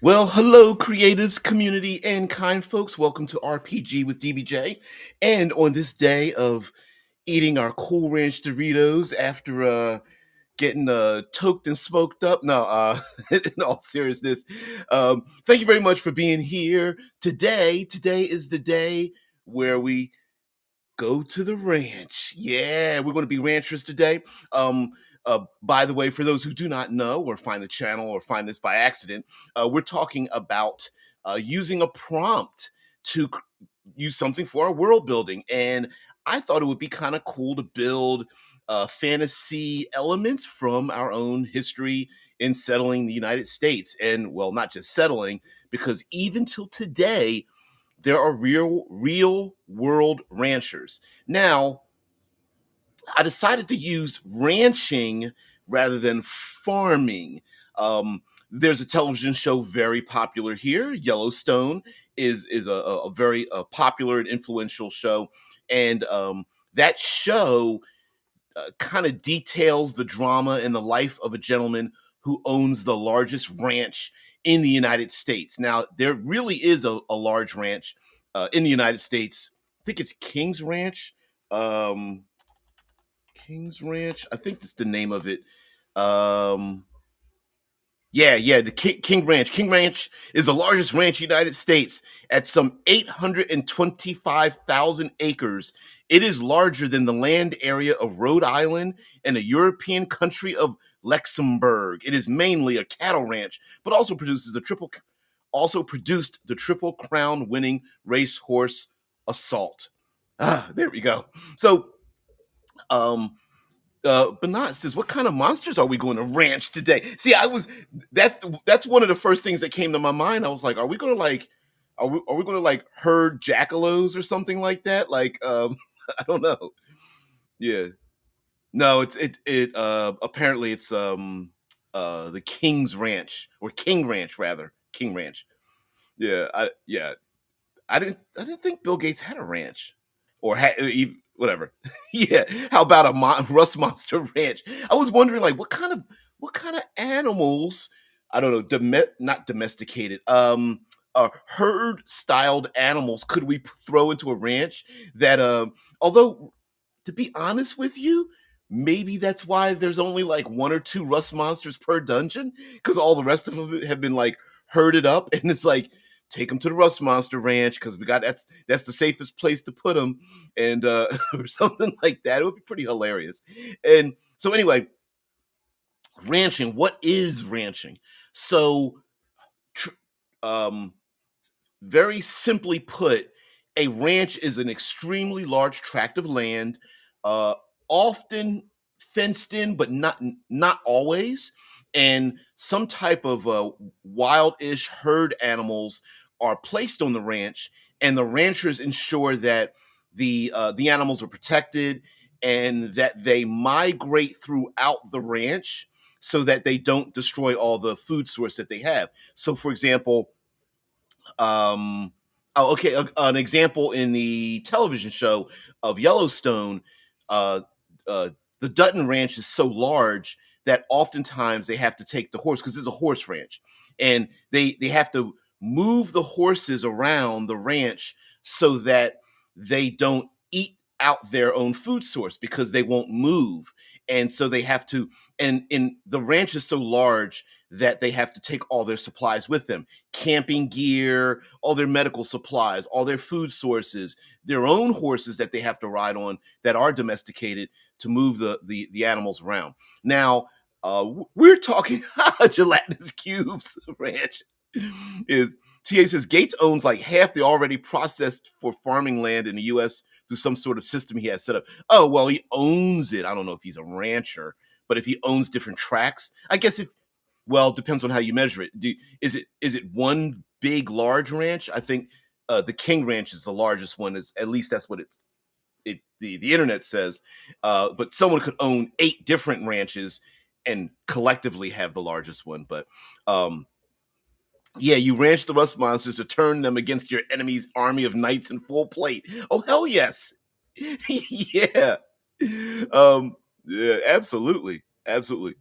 Well, hello, creatives, community, and kind folks. Welcome to RPG with DBJ. And on this day of eating our Cool Ranch Doritos after getting toked and smoked up, no, in all seriousness, thank you very much for being here today. Today is the day where we go to the ranch. Yeah, we're going to be ranchers today. By the way, for those who do not know or find the channel or find this by accident, we're talking about using a prompt to use something for our world building. And I thought it would be kind of cool to build fantasy elements from our own history in settling the United States. And well, not just settling, because even till today, there are real world ranchers. Now, I decided to use ranching rather than farming. There's a television show very popular here. Yellowstone is a very popular and influential show, and that show kind of details the drama and the life of a gentleman who owns the largest ranch in the United States. Now, there really is a large ranch in the United States. I think it's King's Ranch. Um, King's Ranch. I think that's the name of it. Um, yeah, the King Ranch. King Ranch is the largest ranch in the United States at some 825,000 acres. It is larger than the land area of Rhode Island and the European country of Luxembourg. It is mainly a cattle ranch, but also produced the Triple Crown winning racehorse Assault. There we go. So, um, Benat says, "What kind of monsters are we going to ranch today?" See, that's one of the first things that came to my mind. I was like, are we going to like herd jackalos or something like that? Like, I don't know. Yeah, no, it apparently it's the King's Ranch or King Ranch rather, King Ranch. Yeah, I didn't think Bill Gates had a ranch or whatever. Yeah, how about a Rust Monster Ranch? I was wondering like what kind of animals, I don't know, not domesticated, herd styled animals could we throw into a ranch that although to be honest with you, maybe that's why there's only like one or two rust monsters per dungeon because all the rest of them have been like herded up, and it's like take them to the rust monster ranch because we got that's the safest place to put them, and or something like that. It would be pretty hilarious. And so anyway, ranching. What is ranching? So, tr- um, very simply put, a ranch is an extremely large tract of land, uh, often fenced in, but not always. And some type of wild-ish herd animals are placed on the ranch, and the ranchers ensure that the animals are protected and that they migrate throughout the ranch so that they don't destroy all the food source that they have. So, for example, okay, an example in the television show of Yellowstone, uh, uh, the Dutton Ranch is so large that oftentimes they have to take the horse because it's a horse ranch, and they have to move the horses around the ranch so that they don't eat out their own food source because they won't move, and so they have to. And in the ranch is so large that they have to take all their supplies with them, camping gear, all their medical supplies, all their food sources, their own horses that they have to ride on that are domesticated to move the animals around. Now, we're talking gelatinous cubes ranch is TA says Gates owns like half the already processed for farming land in the US through some sort of system he has set up. Oh, well, he owns it. I don't know if he's a rancher, but if he owns different tracks, I guess if well, it depends on how you measure it. Is it one big large ranch? I think the King Ranch is the largest one. Is at least that's what the internet says. But someone could own 8 different ranches and collectively have the largest one. But um, yeah, you ranch the rust monsters to turn them against your enemy's army of knights in full plate. Oh hell yes, yeah, yeah, absolutely, absolutely.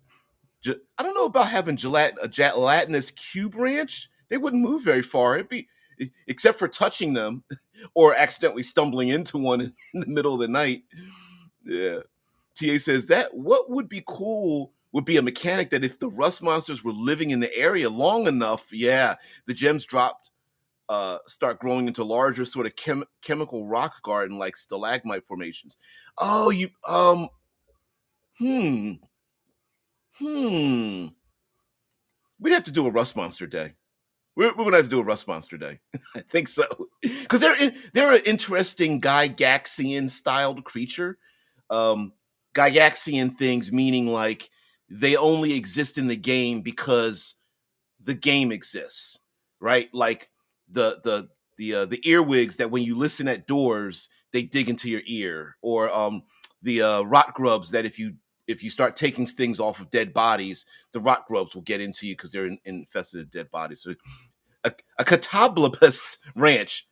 I don't know about having a gelatinous cube ranch. They wouldn't move very far. It'd be except for touching them or accidentally stumbling into one in the middle of the night. Yeah. TA says that what would be cool would be a mechanic that if the rust monsters were living in the area long enough, yeah, the gems dropped start growing into larger sort of chemical rock garden like stalagmite formations. Oh, you hmm hmm. We'd have to do a rust monster day. We're gonna have to do a rust monster day. I think so because they're an interesting Gygaxian styled creature. Um, Gygaxian things meaning like they only exist in the game because the game exists, right? Like the the earwigs that when you listen at doors, they dig into your ear, or the rot grubs that if you start taking things off of dead bodies, the rot grubs will get into you because they're infested with dead bodies. So a catablopus ranch.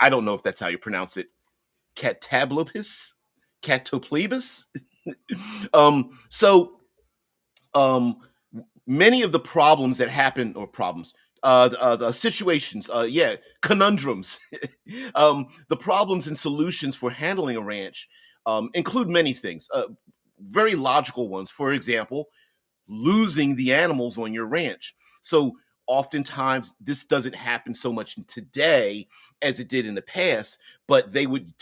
I don't know if that's how you pronounce it. Catablopus, catoplebus. So um many of the problems that happen or problems the situations yeah conundrums the problems and solutions for handling a ranch include many things very logical ones. For example, losing the animals on your ranch. So oftentimes this doesn't happen so much today as it did in the past, but they would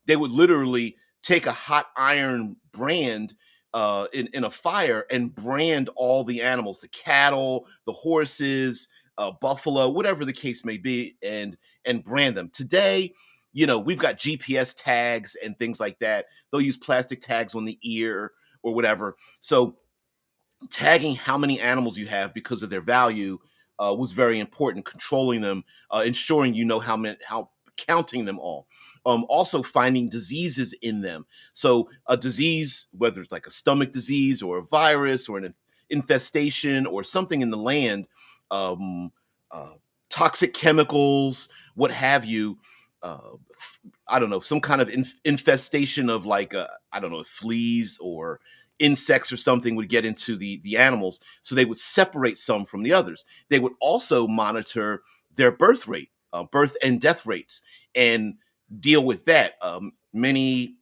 literally take a hot iron brand in a fire and brand all the animals, the cattle, the horses, buffalo, whatever the case may be, and brand them. Today, you know, we've got GPS tags and things like that. They'll use plastic tags on the ear or whatever. So tagging how many animals you have because of their value was very important. Controlling them, ensuring you know how many, how counting them all. Also finding diseases in them. So a disease, whether it's like a stomach disease or a virus or an infestation or something in the land, um, uh, toxic chemicals, what have you. I don't know, some kind of infestation of like I don't know, fleas or insects or something would get into the animals, so they would separate some from the others. They would also monitor their birth rate, birth and death rates, and deal with that. Many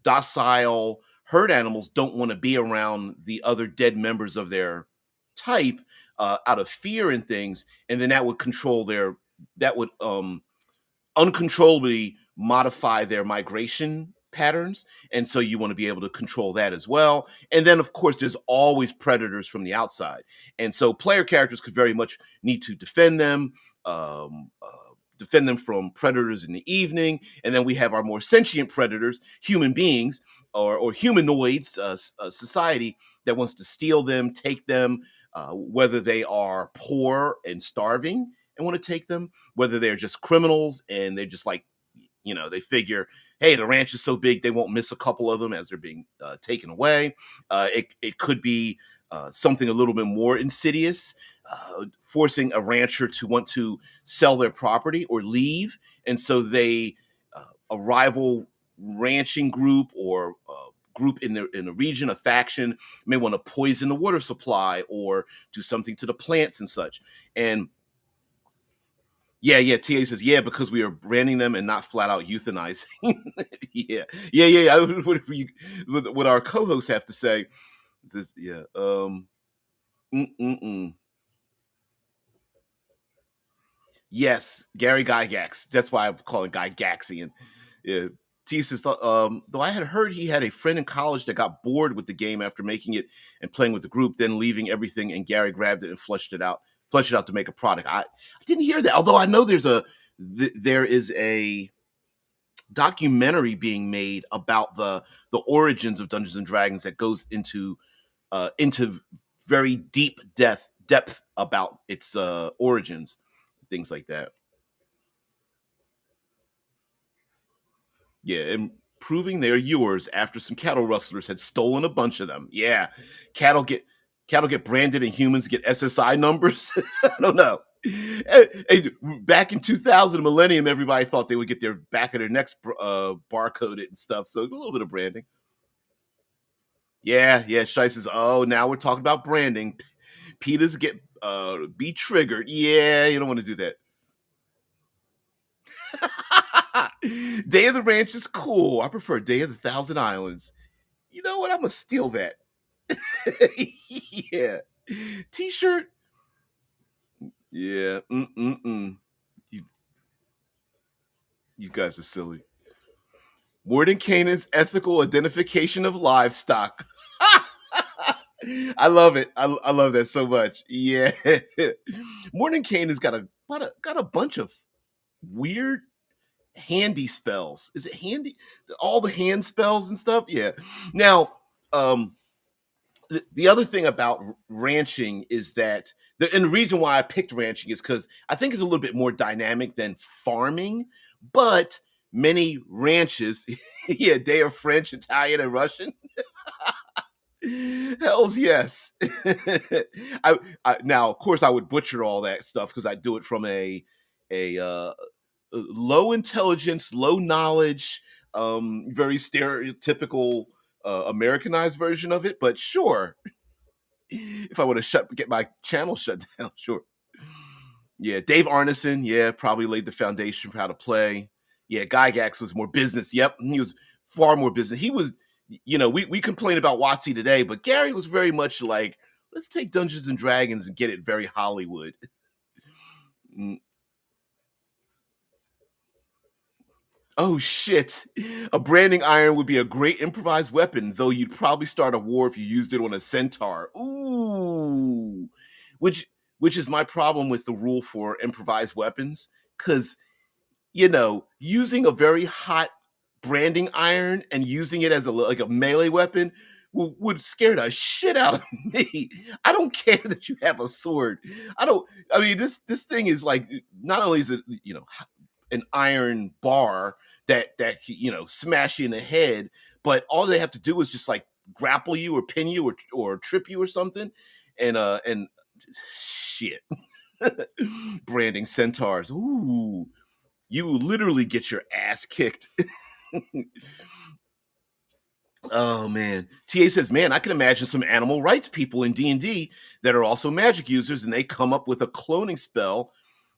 docile herd animals don't want to be around the other dead members of their type out of fear and things, and then that would control their that would uncontrollably modify their migration patterns. And so you want to be able to control that as well. And then, of course, there's always predators from the outside. And so player characters could very much need to um, uh, defend them from predators in the evening. And then we have our more sentient predators, human beings or humanoids, society that wants to steal them, take them, whether they are poor and starving and want to take them, whether they're just criminals and they're just like, you know, they figure, hey, the ranch is so big they won't miss a couple of them as they're being taken away. It could be something a little bit more insidious, forcing a rancher to want to sell their property or leave, and so a rival ranching group or group in the region, a faction, may want to poison the water supply or do something to the plants and such. And yeah, yeah. TA says, yeah, because we are branding them and not flat out euthanizing. Yeah, yeah, yeah. Yeah. What our co-hosts have to say is, yeah. Mm-mm-mm. Yes, Gary Gygax. That's why I'm calling Gygaxian. Yeah. T says, though I had heard he had a friend in college that got bored with the game after making it and playing with the group, then leaving everything, and Gary grabbed it and fleshed it out to make a product. I didn't hear that, although I know there is a documentary being made about the origins of Dungeons and Dragons that goes into very deep depth about its origins, things like that. Yeah, and proving they're yours after some cattle rustlers had stolen a bunch of them. Yeah, cattle get cattle get branded and humans get SSI numbers. I don't know. Back in 2000, Millennium, everybody thought they would get their back of their necks barcoded and stuff. So a little bit of branding. Yeah, yeah. Shai says, "Oh, now we're talking about branding. PETAs get be triggered. Yeah, you don't want to do that. Day of the Ranch is cool. I prefer Day of the Thousand Islands. You know what? I'm gonna steal that. Yeah. T-shirt. Yeah. Mm-mm-mm. You you guys are silly. Warden Canaan's ethical identification of livestock. I love it. I love that so much. Yeah. Morning Canaan's got a bunch of weird handy spells. Is it handy? All the hand spells and stuff? Yeah. Now, um, the other thing about ranching is that and the reason why I picked ranching is because I think it's a little bit more dynamic than farming, but many ranches, yeah, they are French, Italian, and Russian. Hells yes. Now, of course, I would butcher all that stuff because I do it from a low intelligence, low knowledge, very stereotypical Americanized version of it. But sure, if I would have get my channel shut down, sure. Yeah, Dave Arneson, yeah, probably laid the foundation for how to play. Yeah, Gygax was more business. Yep, he was far more business. He was, we complain about Watsy today, but Gary was very much like, let's take Dungeons and Dragons and get it very Hollywood. Mm. Oh shit. A branding iron would be a great improvised weapon, though you'd probably start a war if you used it on a centaur. Ooh. Which which is my problem with the rule for improvised weapons. Cause using a very hot branding iron and using it as like a melee weapon would scare the shit out of me. I don't care that you have a sword. I don't. I mean, this thing is like not only is it an iron bar that smash you in the head, but all they have to do is just like grapple you or pin you or trip you or something, and shit. Branding centaurs. Ooh, you literally get your ass kicked. Oh man. TA says, "Man, I can imagine some animal rights people in D&D that are also magic users and they come up with a cloning spell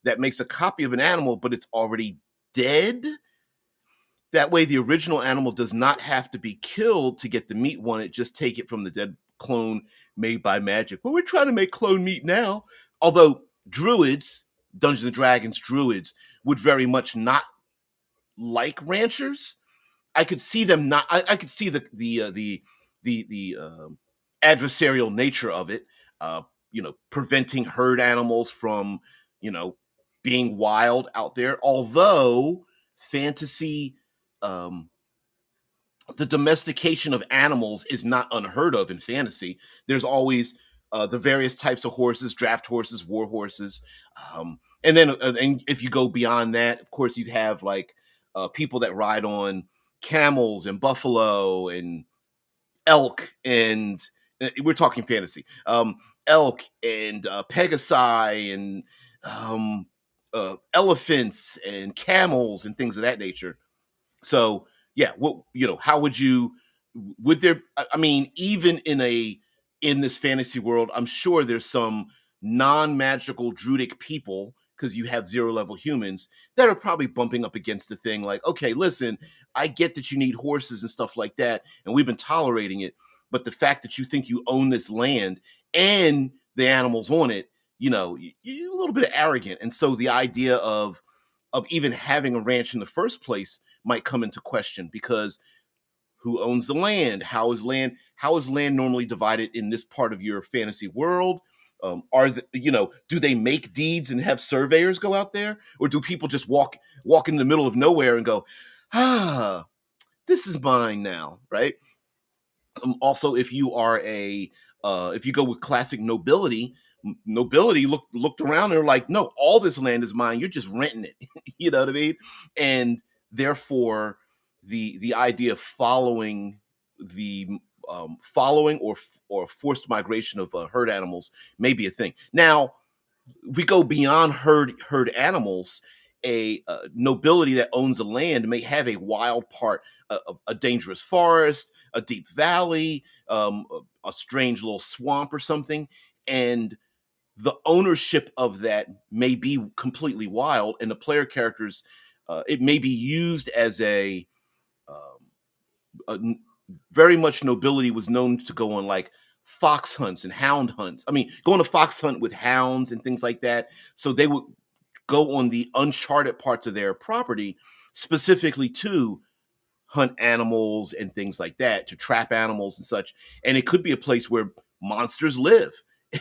that makes a copy of an animal but it's already dead. That way the original animal does not have to be killed to get the meat one, it just take it from the dead clone made by magic. Well, we're trying to make clone meat now." Although druids, Dungeons and Dragons druids would very much not like ranchers. I could see them not. I could see the adversarial nature of it. Preventing herd animals from you know being wild out there. Although fantasy, um, the domestication of animals is not unheard of in fantasy. There's always the various types of horses, draft horses, war horses, and then and if you go beyond that, of course, you have like people that ride on camels and buffalo and elk and we're talking fantasy, elk and pegasi and elephants and camels and things of that nature. So yeah, how would you? Would there? I mean, even in this fantasy world, I'm sure there's some non-magical druidic people because you have zero level humans that are probably bumping up against the thing. Like, okay, listen, I get that you need horses and stuff like that, and we've been tolerating it, but the fact that you think you own this land and the animals on it, you're a little bit arrogant, and so the idea of even having a ranch in the first place might come into question because who owns the land? How is land normally divided in this part of your fantasy world? Do they make deeds and have surveyors go out there, or do people just walk in the middle of nowhere and go, this is mine now, right? Also, if you go with classic nobility, nobility looked around and they're like, no, all this land is mine. You're just renting it. You know what I mean? And therefore, the idea of the following or forced migration of herd animals may be a thing. Now, we go beyond herd animals. A nobility that owns a land may have a wild part, a dangerous forest, a deep valley, a strange little swamp or something, and the ownership of that may be completely wild, and the player characters, it may be used as um, a very much nobility was known to go on like fox hunts and hound hunts. I mean, go on a fox hunt with hounds and things like that. So they would go on the uncharted parts of their property specifically to hunt animals and things like that, to trap animals and such. And it could be a place where monsters live,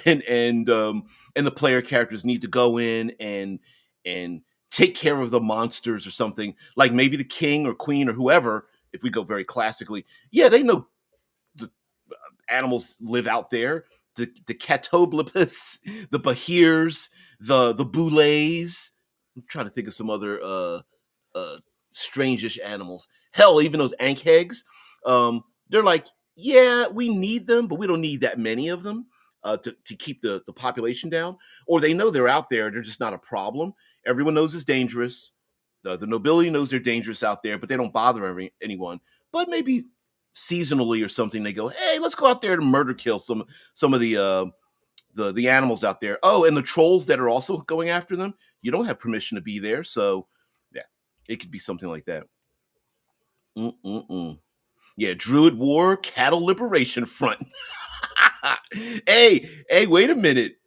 and the player characters need to go in and take care of the monsters or something. Like maybe the king or queen or whoever, if we go very classically, yeah, they know the animals live out there. The catoblipus, the bahirs, the boulets. I'm trying to think of some other uh strangish animals. Hell, even those ankhegs. They're like, yeah, we need them, but we don't need that many of them to keep the population down. Or they know they're out there, they're just not a problem. Everyone knows it's dangerous. The nobility knows they're dangerous out there, but they don't bother anyone. But maybe seasonally or something, they go, hey, let's go out there and murder kill some of the animals out there. Oh, and the trolls that are also going after them, you don't have permission to be there. So yeah, it could be something like that. Mm-mm-mm. Yeah, Druid War, Cattle Liberation Front. Hey, wait a minute.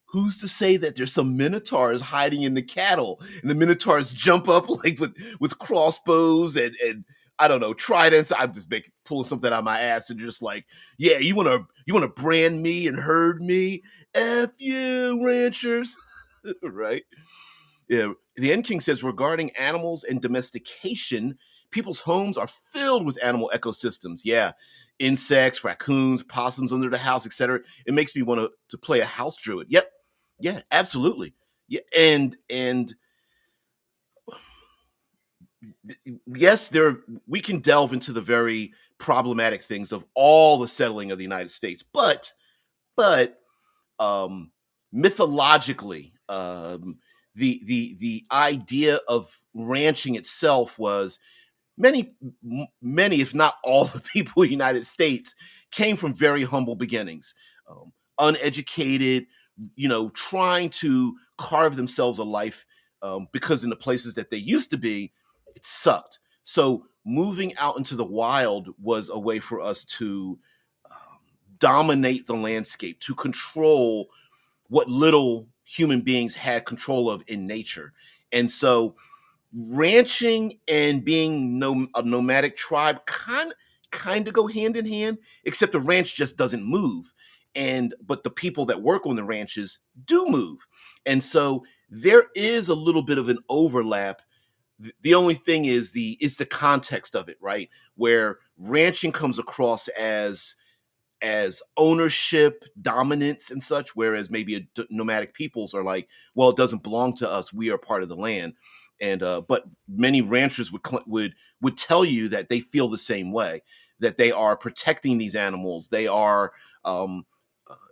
Who's to say that there's some minotaurs hiding in the cattle, and the minotaurs jump up like with crossbows and I don't know, tridents. I'm just pulling something out of my ass and just like, yeah, you wanna brand me and herd me? F you, ranchers. Right? Yeah. The End King says regarding animals and domestication, people's homes are filled with animal ecosystems. Yeah. Insects, raccoons, possums under the house, etc. It makes me want to play a house druid. Yep. Yeah, absolutely. Yeah, and yes, there we can delve into the very problematic things of all the settling of the United States, but um, mythologically, the idea of ranching itself was many, if not all, the people in the United States came from very humble beginnings, uneducated, trying to carve themselves a life, because in the places that they used to be, it sucked. So moving out into the wild was a way for us to dominate the landscape, to control what little human beings had control of in nature. And so ranching and being a nomadic tribe kind of go hand in hand, except the ranch just doesn't move. But the people that work on the ranches do move. And so there is a little bit of an overlap. The only thing is the context of it, right? Where ranching comes across as ownership, dominance, and such, whereas maybe nomadic peoples are like, well, it doesn't belong to us. We are part of the land. And but many ranchers would tell you that they feel the same way, that they are protecting these animals. They are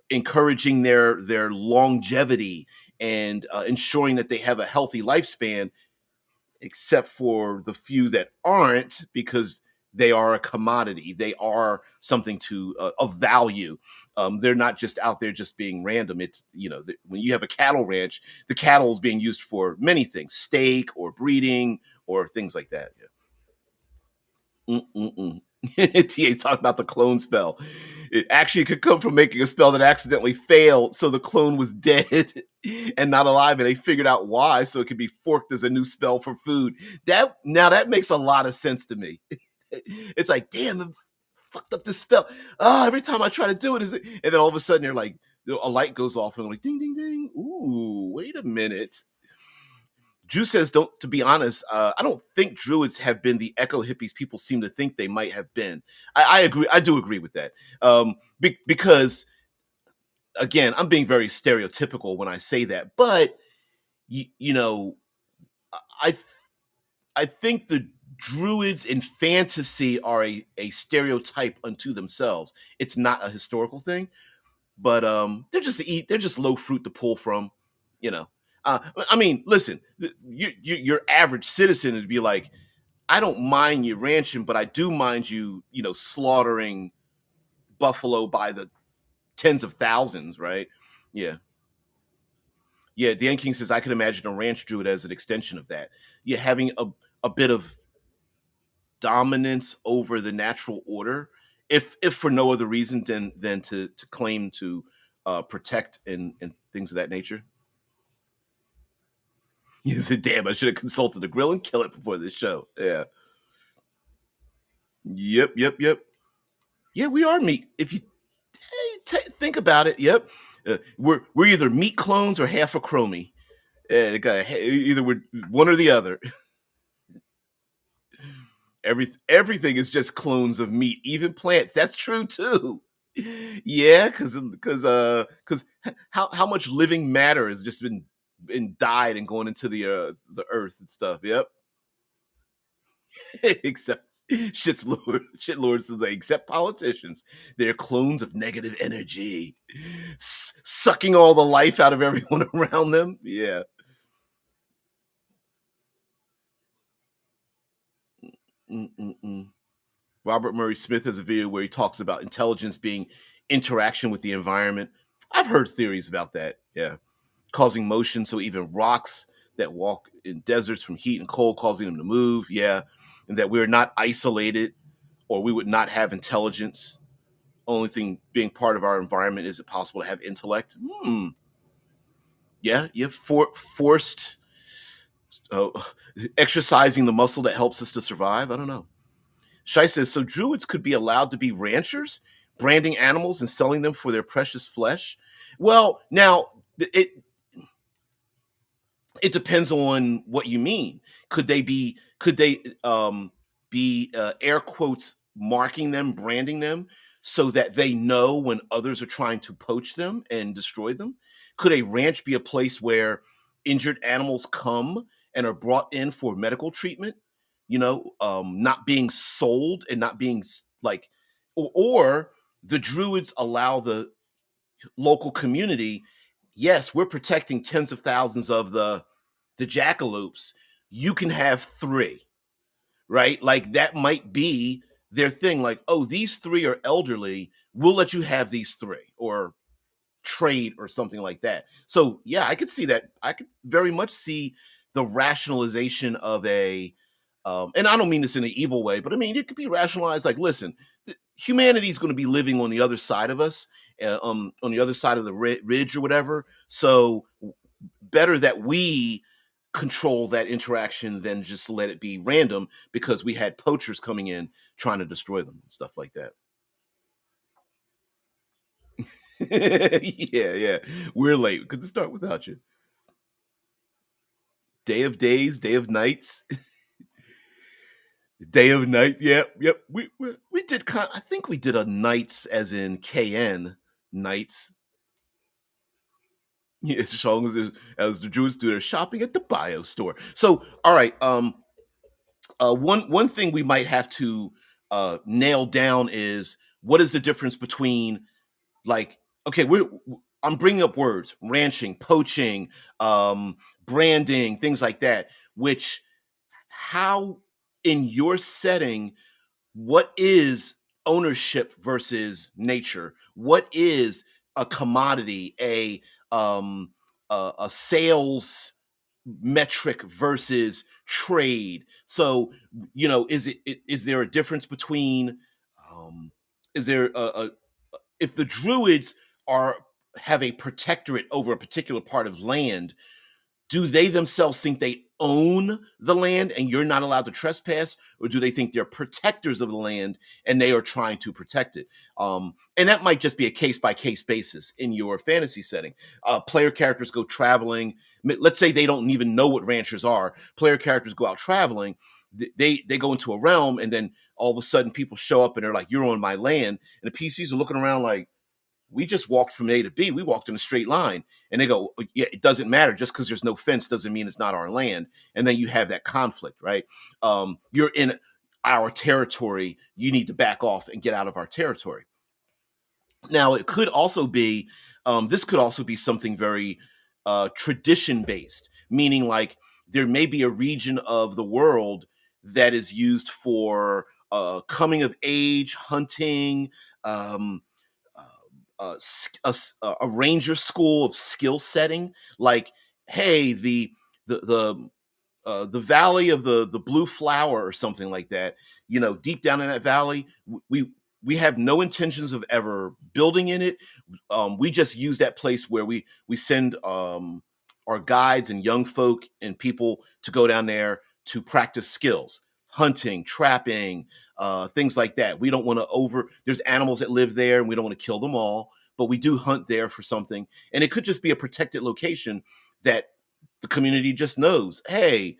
encouraging their longevity and ensuring that they have a healthy lifespan, except for the few that aren't, because they are a commodity. They are something of value. They're not just out there just being random. It's when you have a cattle ranch, the cattle is being used for many things, steak or breeding or things like that. Yeah. Mm-mm-mm. TA talked about the clone spell. It actually could come from making a spell that accidentally failed, so the clone was dead and not alive, and they figured out why, so it could be forked as a new spell for food. That makes a lot of sense to me. It's like, damn, I fucked up this spell. Every time I try to do it, and then all of a sudden you're like, a light goes off, and I'm like, ding, ding, ding. Ooh, wait a minute. Drew says, "Don't." To be honest, I don't think druids have been the eco hippies people seem to think they might have been. I agree. I do agree with that, because again, I'm being very stereotypical when I say that. But you know, I I think the druids in fantasy are a stereotype unto themselves. It's not a historical thing, but they're just low fruit to pull from, you know. I mean, listen, your average citizen would be like, I don't mind you ranching, but I do mind you, slaughtering buffalo by the tens of thousands, right? Yeah. Yeah, Dan King says I can imagine a ranch druid as an extension of that. Yeah, having a bit of dominance over the natural order, if for no other reason than to claim to protect and things of that nature. You said, "Damn, I should have consulted the grill and kill it before this show." Yeah. Yep. Yep. Yep. Yeah, we are meat. If you think about it, yep. We're either meat clones or half a chromie. Either we're one or the other. Everything is just clones of meat, even plants. That's true too. Yeah, because how much living matter has just been died and going into the earth and stuff. Yep. Except shit lords except politicians. They're clones of negative energy, sucking all the life out of everyone around them. Yeah. Mm-mm-mm. Robert Murray Smith has a video where he talks about intelligence being interaction with the environment. I've heard theories about that. Yeah. Causing motion. So even rocks that walk in deserts from heat and cold, causing them to move. Yeah. And that we're not isolated or we would not have intelligence. Only thing being part of our environment is it possible to have intellect? Yeah. Yeah. Forced uh, exercising the muscle that helps us to survive. I don't know. Shai says, so druids could be allowed to be ranchers, branding animals and selling them for their precious flesh. Well, now it depends on what you mean. Could they be air quotes marking them, branding them so that they know when others are trying to poach them and destroy them? Could a ranch be a place where injured animals come and are brought in for medical treatment? Not being sold and not being like, or the druids allow the local community. Yes, we're protecting tens of thousands of the jackalopes. You can have three, right? Like that might be their thing. Like, oh, these three are elderly. We'll let you have these three, or trade or something like that. So yeah, I could see that. I could very much see the rationalization of and I don't mean this in an evil way, but I mean it could be rationalized. Like, listen, humanity is going to be living on the other side of us, on the other side of the ridge or whatever. So better that we control that interaction than just let it be random because we had poachers coming in trying to destroy them and stuff like that. Yeah, yeah. We're late. Couldn't start without you. Day of days, day of nights, day of night. Yep, yep. We did I think we did a nights as in KN nights. Yeah, as long as the Jews do their shopping at the bio store. So, all right. One thing we might have to nail down is what is the difference between, like, okay, I'm bringing up words: ranching, poaching, um, branding, things like that. Which, how in your setting, what is ownership versus nature? What is a commodity, um, a sales metric versus trade? So, is there a difference between, um, is there a if the druids are have a protectorate over a particular part of land, do they themselves think they own the land and you're not allowed to trespass, or do they think they're protectors of the land and they are trying to protect it? And that might just be a case by case basis in your fantasy setting. Player characters go traveling. Let's say they don't even know what ranchers are. Player characters go out traveling. They go into a realm, and then all of a sudden people show up and they're like, "You're on my land," and the PCs are looking around like, we just walked from A to B. We walked in a straight line. And they go, yeah, it doesn't matter. Just because there's no fence doesn't mean it's not our land. And then you have that conflict, right? You're in our territory. You need to back off and get out of our territory. Now, it could also be, this could also be something very tradition based, meaning like there may be a region of the world that is used for coming of age, hunting, um, a ranger school of skill setting, like, hey, the the valley of the blue flower or something like that. Deep down in that valley, we have no intentions of ever building in it. We just use that place where we send our guides and young folk and people to go down there to practice skills, hunting, trapping, things like that. We don't want to over. There's animals that live there, and we don't want to kill them all, but we do hunt there for something, and it could just be a protected location that the community just knows. Hey,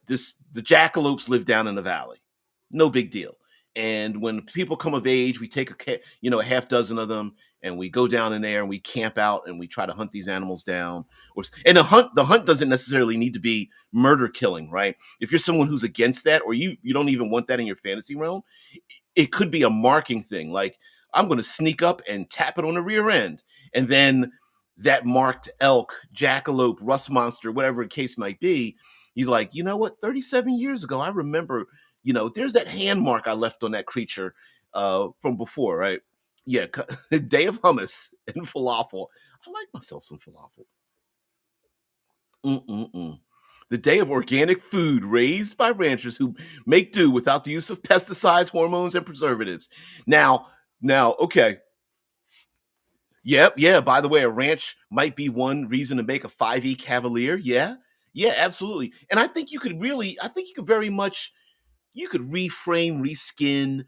the jackalopes live down in the valley. No big deal. And when people come of age, we take a half dozen of them, and we go down in there and we camp out and we try to hunt these animals down. And the hunt doesn't necessarily need to be murder killing, right? If you're someone who's against that, or you don't even want that in your fantasy realm, it could be a marking thing. Like, I'm going to sneak up and tap it on the rear end, and then that marked elk, jackalope, rust monster, whatever the case might be, you're like, you know what? 37 years ago, I remember, there's that hand mark I left on that creature from before, right? Yeah, day of hummus and falafel. I like myself some falafel. Mm-mm-mm. The day of organic food raised by ranchers who make do without the use of pesticides, hormones, and preservatives. Now, okay. Yep, yeah. By the way, a ranch might be one reason to make a 5e Cavalier. Yeah, yeah, absolutely. And I think you could very much, you could reframe, reskin,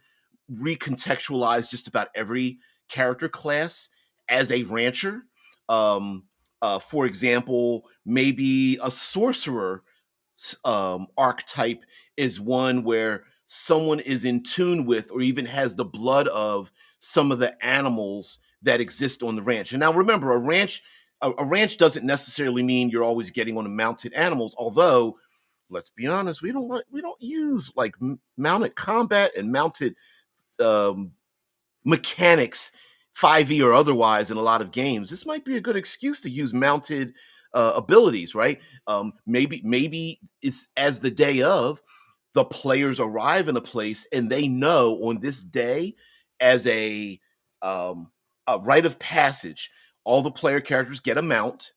recontextualize just about every character class as a rancher. Um, for example, maybe a sorcerer archetype is one where someone is in tune with or even has the blood of some of the animals that exist on the ranch. And now remember, a ranch doesn't necessarily mean you're always getting on the mounted animals, although let's be honest, we don't use like mounted combat and mounted um, mechanics, 5e or otherwise, in a lot of games. This might be a good excuse to use mounted abilities, right? Maybe it's as the day of, the players arrive in a place and they know on this day, as a rite of passage, all the player characters get a mount.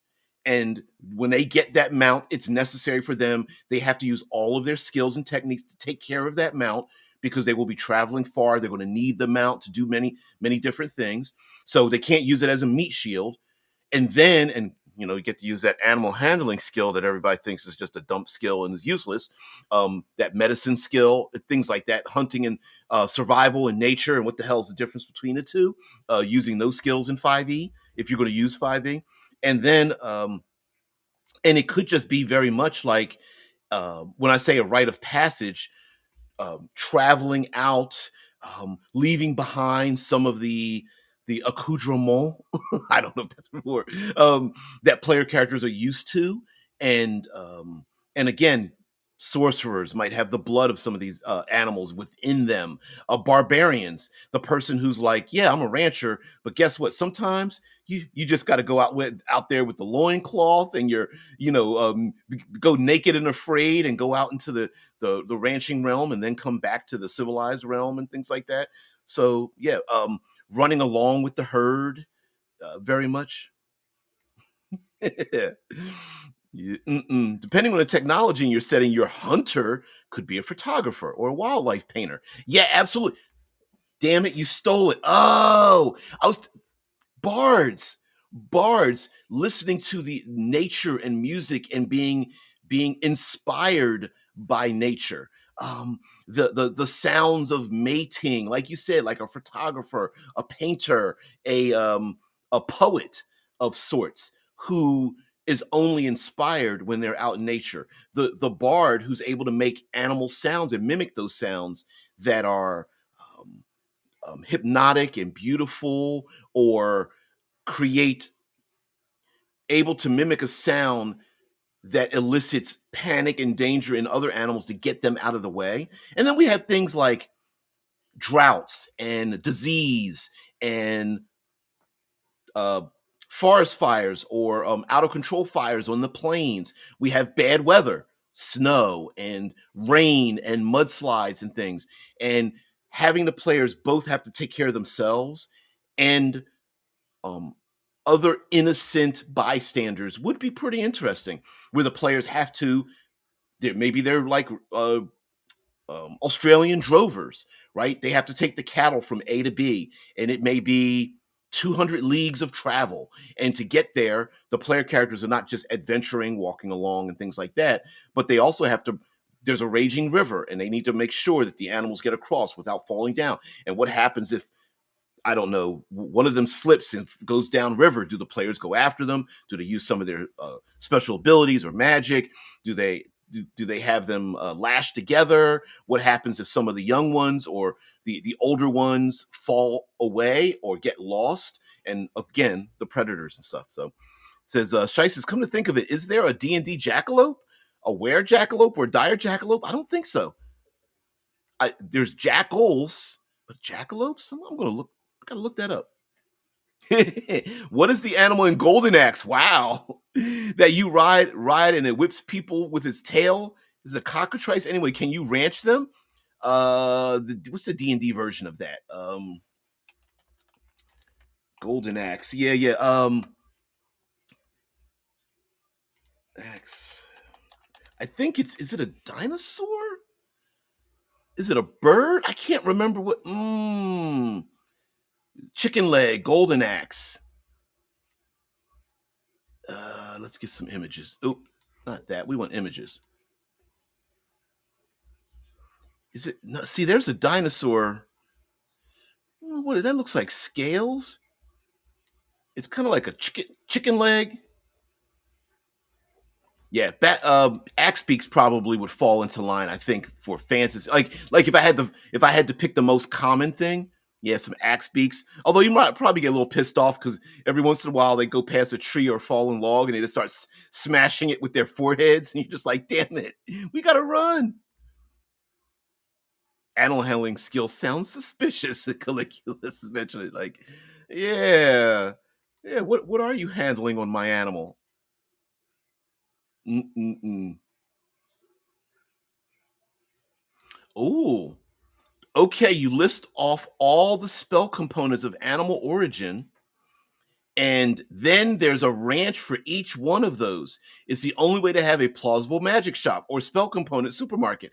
And when they get that mount, it's necessary for them. They have to use all of their skills and techniques to take care of that mount, because they will be traveling far. They're going to need the mount to do many different things. So they can't use it as a meat shield. And you get to use that animal handling skill that everybody thinks is just a dumb skill and is useless. That medicine skill, things like that, hunting and survival and nature, and what the hell is the difference between the two? Using those skills in 5e, if you're going to use 5e. And then and it could just be very much like, when I say a rite of passage, traveling out, leaving behind some of the accoutrement. I don't know if that's the word, that player characters are used to, and again, sorcerers might have the blood of some of these animals within them. Barbarians, the person who's like, yeah, I'm a rancher, but guess what? Sometimes you just got to go out there with the loincloth, and you're go naked and afraid, and go out into the ranching realm, and then come back to the civilized realm and things like that. So yeah, running along with the herd, very much. Depending on the technology in your setting, your hunter could be a photographer or a wildlife painter. Yeah, absolutely. Damn it, you stole it. Oh, I was bards listening to the nature and music, and being inspired by nature. The sounds of mating, like you said, like a photographer, a painter, a poet of sorts, who is only inspired when they're out in nature. The bard who's able to make animal sounds and mimic those sounds that are um, hypnotic and beautiful, or create able to mimic a sound that elicits panic and danger in other animals to get them out of the way. And then we have things like droughts and disease and uh, forest fires, or out of control fires on the plains. We have bad weather, snow and rain and mudslides and things. And having the players both have to take care of themselves and um, other innocent bystanders would be pretty interesting, where the players have to. Maybe they're like Australian drovers, right? They have to take the cattle from A to B, and it may be 200 leagues of travel. And to get there, the player characters are not just adventuring, walking along, and things like that, but they also have to. There's a raging river, and they need to make sure that the animals get across without falling down. And what happens if, I don't know, one of them slips and goes down river? Do the players go after them? Do they use some of their special abilities or magic? Do they have them lashed together? What happens if some of the young ones or the older ones fall away or get lost? And again, the predators and stuff. So it says, Shice, come to think of it, is there a D&D jackalope? A were jackalope or dire jackalope? I don't think so. There's jackals, but jackalopes? I'm gonna look. I gotta look that up. What is the animal in Golden Axe? Wow, that you ride, and it whips people with its tail. Is a cockatrice. Anyway, can you ranch them? What's the D&D version of that? Golden Axe. Yeah, yeah. Axe. I think it's. Is it a dinosaur? Is it a bird? I can't remember what. Chicken leg, golden axe. Let's get some images. Oh, not that. We want images. Is it? No, see, there's a dinosaur. What? That looks like scales. It's kind of like a chicken leg. Yeah, axe beaks probably would fall into line. I think for fantasy, like if I had to pick the most common thing, yeah, some axe beaks. Although you might probably get a little pissed off because every once in a while they go past a tree or fallen log and they just start smashing it with their foreheads, and you're just like, damn it, we gotta run. Animal handling skills sounds suspicious. The Caligulus is mentioning it, like, yeah, yeah. What are you handling on my animal? Mm-mm-mm. Ooh. Okay, you list off all the spell components of animal origin, and then there's a ranch for each one of those. It's the only way to have a plausible magic shop or spell component supermarket.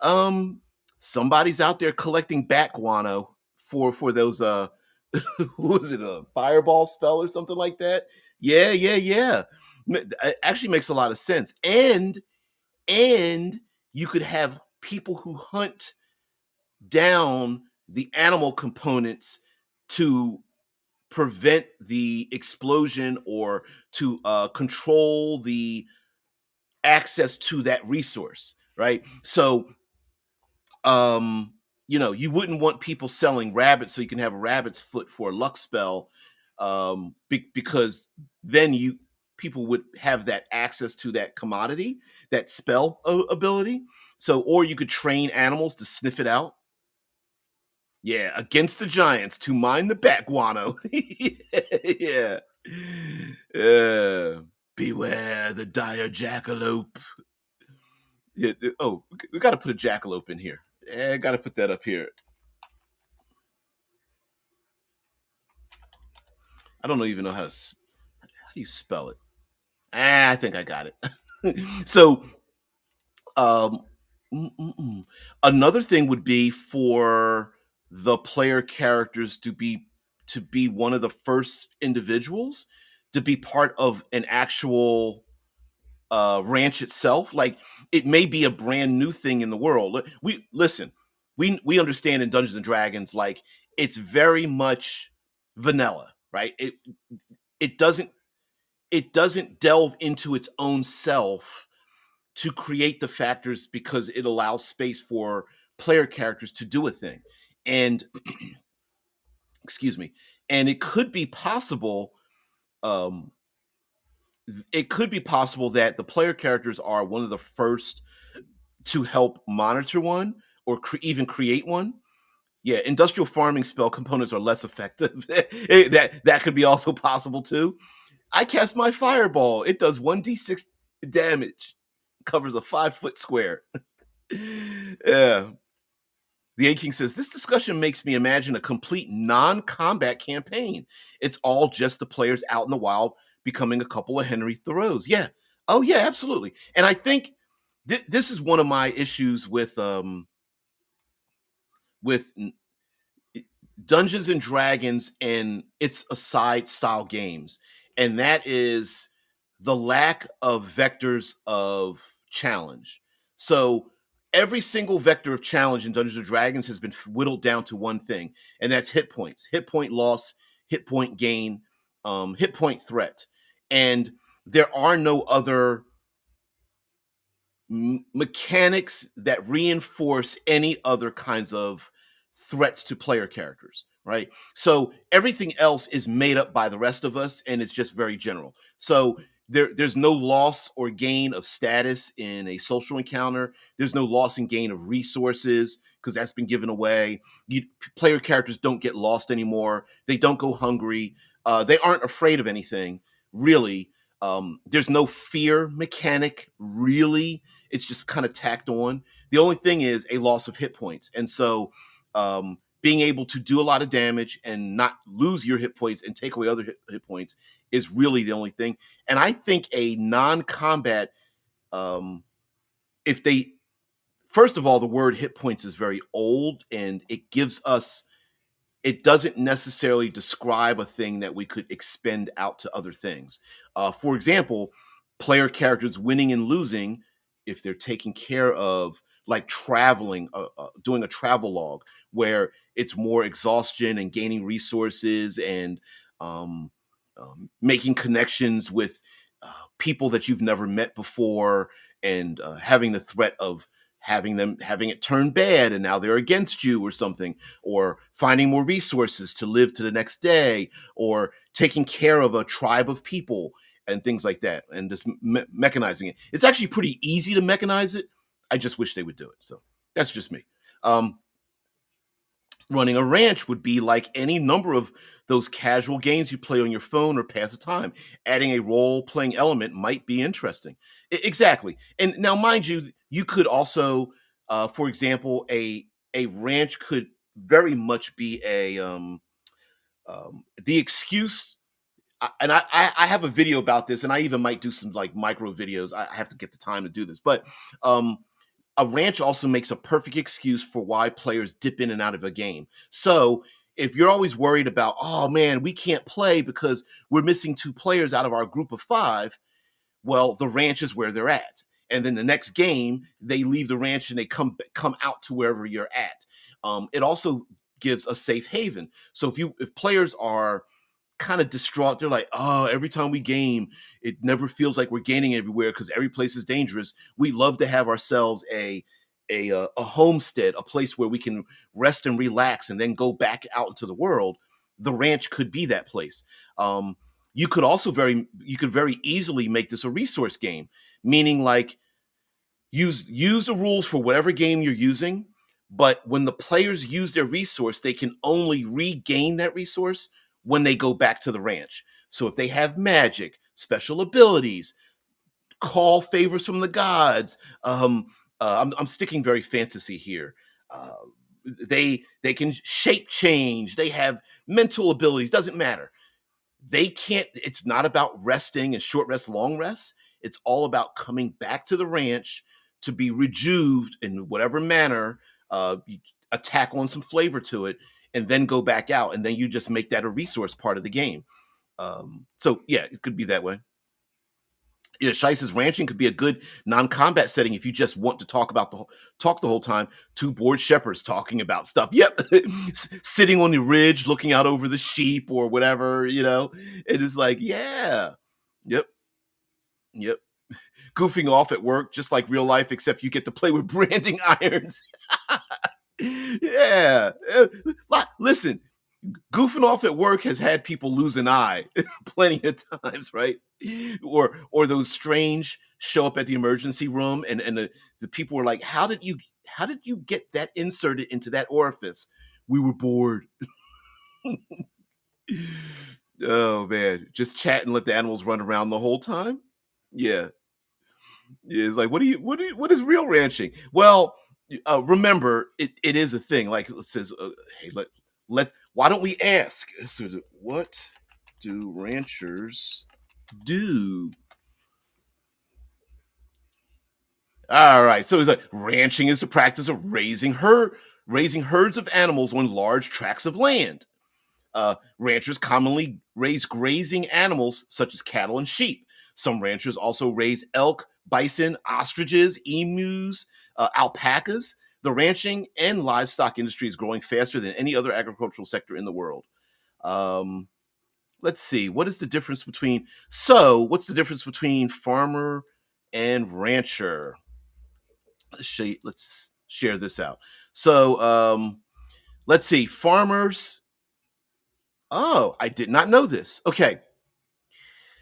Um, Somebody's out there collecting bat guano for those who was it, a fireball spell or something like that? Yeah, yeah, yeah. It actually makes a lot of sense. And you could have people who hunt down the animal components to prevent the explosion or to control the access to that resource, right? So you wouldn't want people selling rabbits so you can have a rabbit's foot for a luck spell, because then you people would have that access to that commodity, that spell ability. So, or you could train animals to sniff it out. Yeah, against the giants to mine the bat guano. Yeah. Beware the dire jackalope. Yeah, oh, we got to put a jackalope in here. Yeah, got to put that up here. I don't even know how do you spell it. I think I got it. So, um, another thing would be for the player characters to be one of the first individuals to be part of an actual ranch itself. Like, it may be a brand new thing in the world. We listen. We understand in Dungeons and Dragons, like, it's very much vanilla, right? It doesn't delve into its own self to create the factors because it allows space for player characters to do a thing. And excuse me, and um it could be possible that the player characters are one of the first to help monitor one or even create one. Yeah, industrial farming spell components are less effective. That could be also possible too. I cast my fireball. It does 1d6 damage. Covers a 5-foot square. Yeah. The A King says, this discussion makes me imagine a complete non combat campaign. It's all just the players out in the wild becoming a couple of Henry Thoreaus. Yeah. Oh, yeah, absolutely. And I think this is one of my issues with Dungeons and Dragons and its aside style games, and that is the lack of vectors of challenge. So every single vector of challenge in Dungeons and Dragons has been whittled down to one thing, and that's hit points, hit point loss, hit point gain, hit point threat, and there are no other mechanics that reinforce any other kinds of threats to player characters, right? So everything else is made up by the rest of us, and it's just very general. So there's no loss or gain of status in a social encounter. There's no loss and gain of resources because that's been given away. Player characters don't get lost anymore. They don't go hungry. They aren't afraid of anything, really. There's no fear mechanic, really. It's just kind of tacked on. The only thing is a loss of hit points. And so being able to do a lot of damage and not lose your hit points and take away other hit points is really the only thing. And I think a non-combat, if they, first of all, the word hit points is very old and it gives us, it doesn't necessarily describe a thing that we could expend out to other things. For example, player characters winning and losing, if they're taking care of, like traveling, doing a travel log where it's more exhaustion and gaining resources and um, making connections with people that you've never met before and having the threat of having it turn bad and now they're against you or something, or finding more resources to live to the next day, or taking care of a tribe of people and things like that, and just mechanizing it. It's actually pretty easy to mechanize it. I just wish they would do it. So that's just me. um, Running a ranch would be like any number of those casual games you play on your phone or pass the time. Adding a role playing element might be interesting. Exactly. And now, mind you, you could also, for example, a ranch could very much be the excuse. And I have a video about this, and I even might do some like micro videos. I have to get the time to do this, but um, a ranch also makes a perfect excuse for why players dip in and out of a game. So if you're always worried about, oh man, we can't play because we're missing two players out of our group of five, well, the ranch is where they're at. And then the next game, they leave the ranch and they come out to wherever you're at. It also gives a safe haven. So if players are kind of distraught. They're like, oh, every time we game, it never feels like we're gaining everywhere because every place is dangerous. We love to have ourselves a homestead, a place where we can rest and relax, and then go back out into the world. The ranch could be that place. Um, you could very easily make this a resource game, meaning like use the rules for whatever game you're using, but when the players use their resource, they can only regain that resource when they go back to the ranch. So if they have magic, special abilities, call favors from the gods, I'm sticking very fantasy here. uh, they can shape change, they have mental abilities, doesn't matter. They can't, it's not about resting and short rest, long rest. It's all about coming back to the ranch to be rejuvened in whatever manner, you attack on some flavor to it, and then go back out. And then you just make that a resource part of the game. So yeah, it could be that way. Yeah, Shice's ranching could be a good non-combat setting if you just want to talk the whole time. Two bored shepherds talking about stuff. Yep, sitting on the ridge, looking out over the sheep or whatever. It is like, yeah, yep, yep. Goofing off at work, just like real life, except you get to play with branding irons. Yeah, listen, goofing off at work has had people lose an eye plenty of times, right? Or those strange show up at the emergency room, and the people were like, how did you get that inserted into that orifice? We were bored. Oh man, just chat and let the animals run around the whole time. Yeah. Yeah, it's like, what is real ranching? Well, Remember, it is a thing. Like it says, hey, let why don't we ask? So, what do ranchers do? All right. So it's like ranching is the practice of raising herds of animals on large tracts of land. Ranchers commonly raise grazing animals such as cattle and sheep. Some ranchers also raise elk, bison, ostriches, emus, alpacas. The ranching and livestock industry is growing faster than any other agricultural sector in the world. Um, let's see. What's the difference between farmer and rancher? Let's share this out. So, let's see. Farmers. Oh, I did not know this. Okay.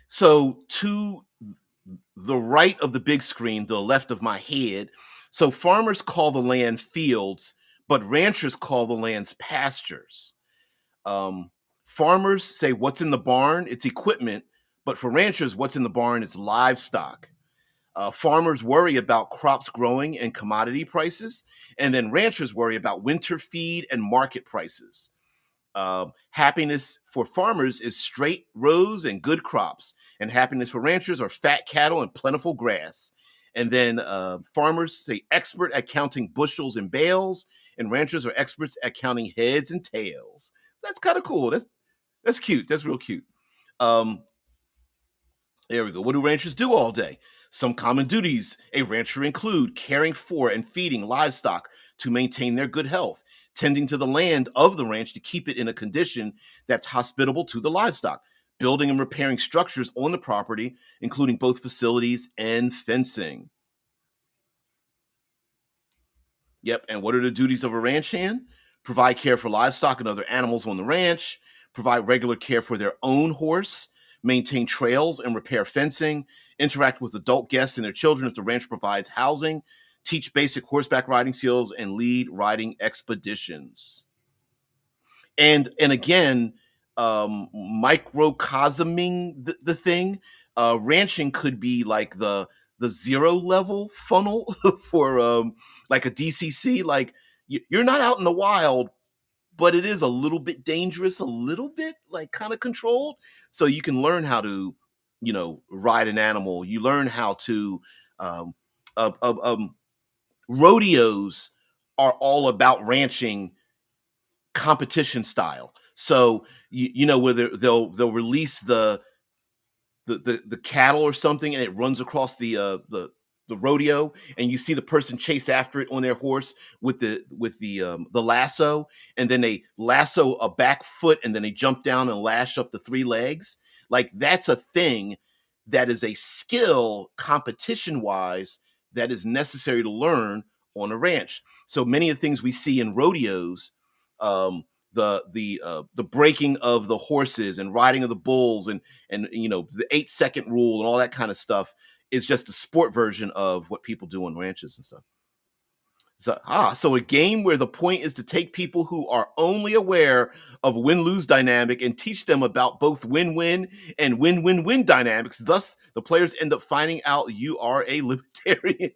So to the right of the big screen, the left of my head, so farmers call the land fields, but ranchers call the lands pastures. Um, Farmers say what's in the barn, it's equipment, but for ranchers, what's in the barn, it's livestock. Farmers worry about crops growing and commodity prices, and then ranchers worry about winter feed and market prices. Happiness for farmers is straight rows and good crops, and happiness for ranchers are fat cattle and plentiful grass. And then farmers say expert at counting bushels and bales, and ranchers are experts at counting heads and tails. That's kind of cool. That's cute. That's real cute. Um, there we go. What do ranchers do all day? Some common duties a rancher include caring for and feeding livestock to maintain their good health, tending to the land of the ranch to keep it in a condition that's hospitable to the livestock, building and repairing structures on the property, including both facilities and fencing. Yep. And what are the duties of a ranch hand? Provide care for livestock and other animals on the ranch, provide regular care for their own horse, maintain trails and repair fencing, interact with adult guests and their children if the ranch provides housing, teach basic horseback riding skills, and lead riding expeditions. And again, microcosming the thing, ranching could be like the zero level funnel for like a DCC. Like you're not out in the wild, but it is a little bit dangerous, a little bit like kind of controlled. So you can learn how to, ride an animal. You learn how to. Um, uh, uh, um, Rodeos are all about ranching competition style. So where they'll release the cattle or something, and it runs across the rodeo, and you see the person chase after it on their horse with the lasso, and then they lasso a back foot, and then they jump down and lash up the three legs. Like that's a thing that is a skill competition wise that is necessary to learn on a ranch. So many of the things we see in rodeos, um, the breaking of the horses and riding of the bulls and the 8-second rule and all that kind of stuff is just a sport version of what people do on ranches and stuff. So a game where the point is to take people who are only aware of win-lose dynamic and teach them about both win-win and win-win-win dynamics. Thus, the players end up finding out you are a libertarian.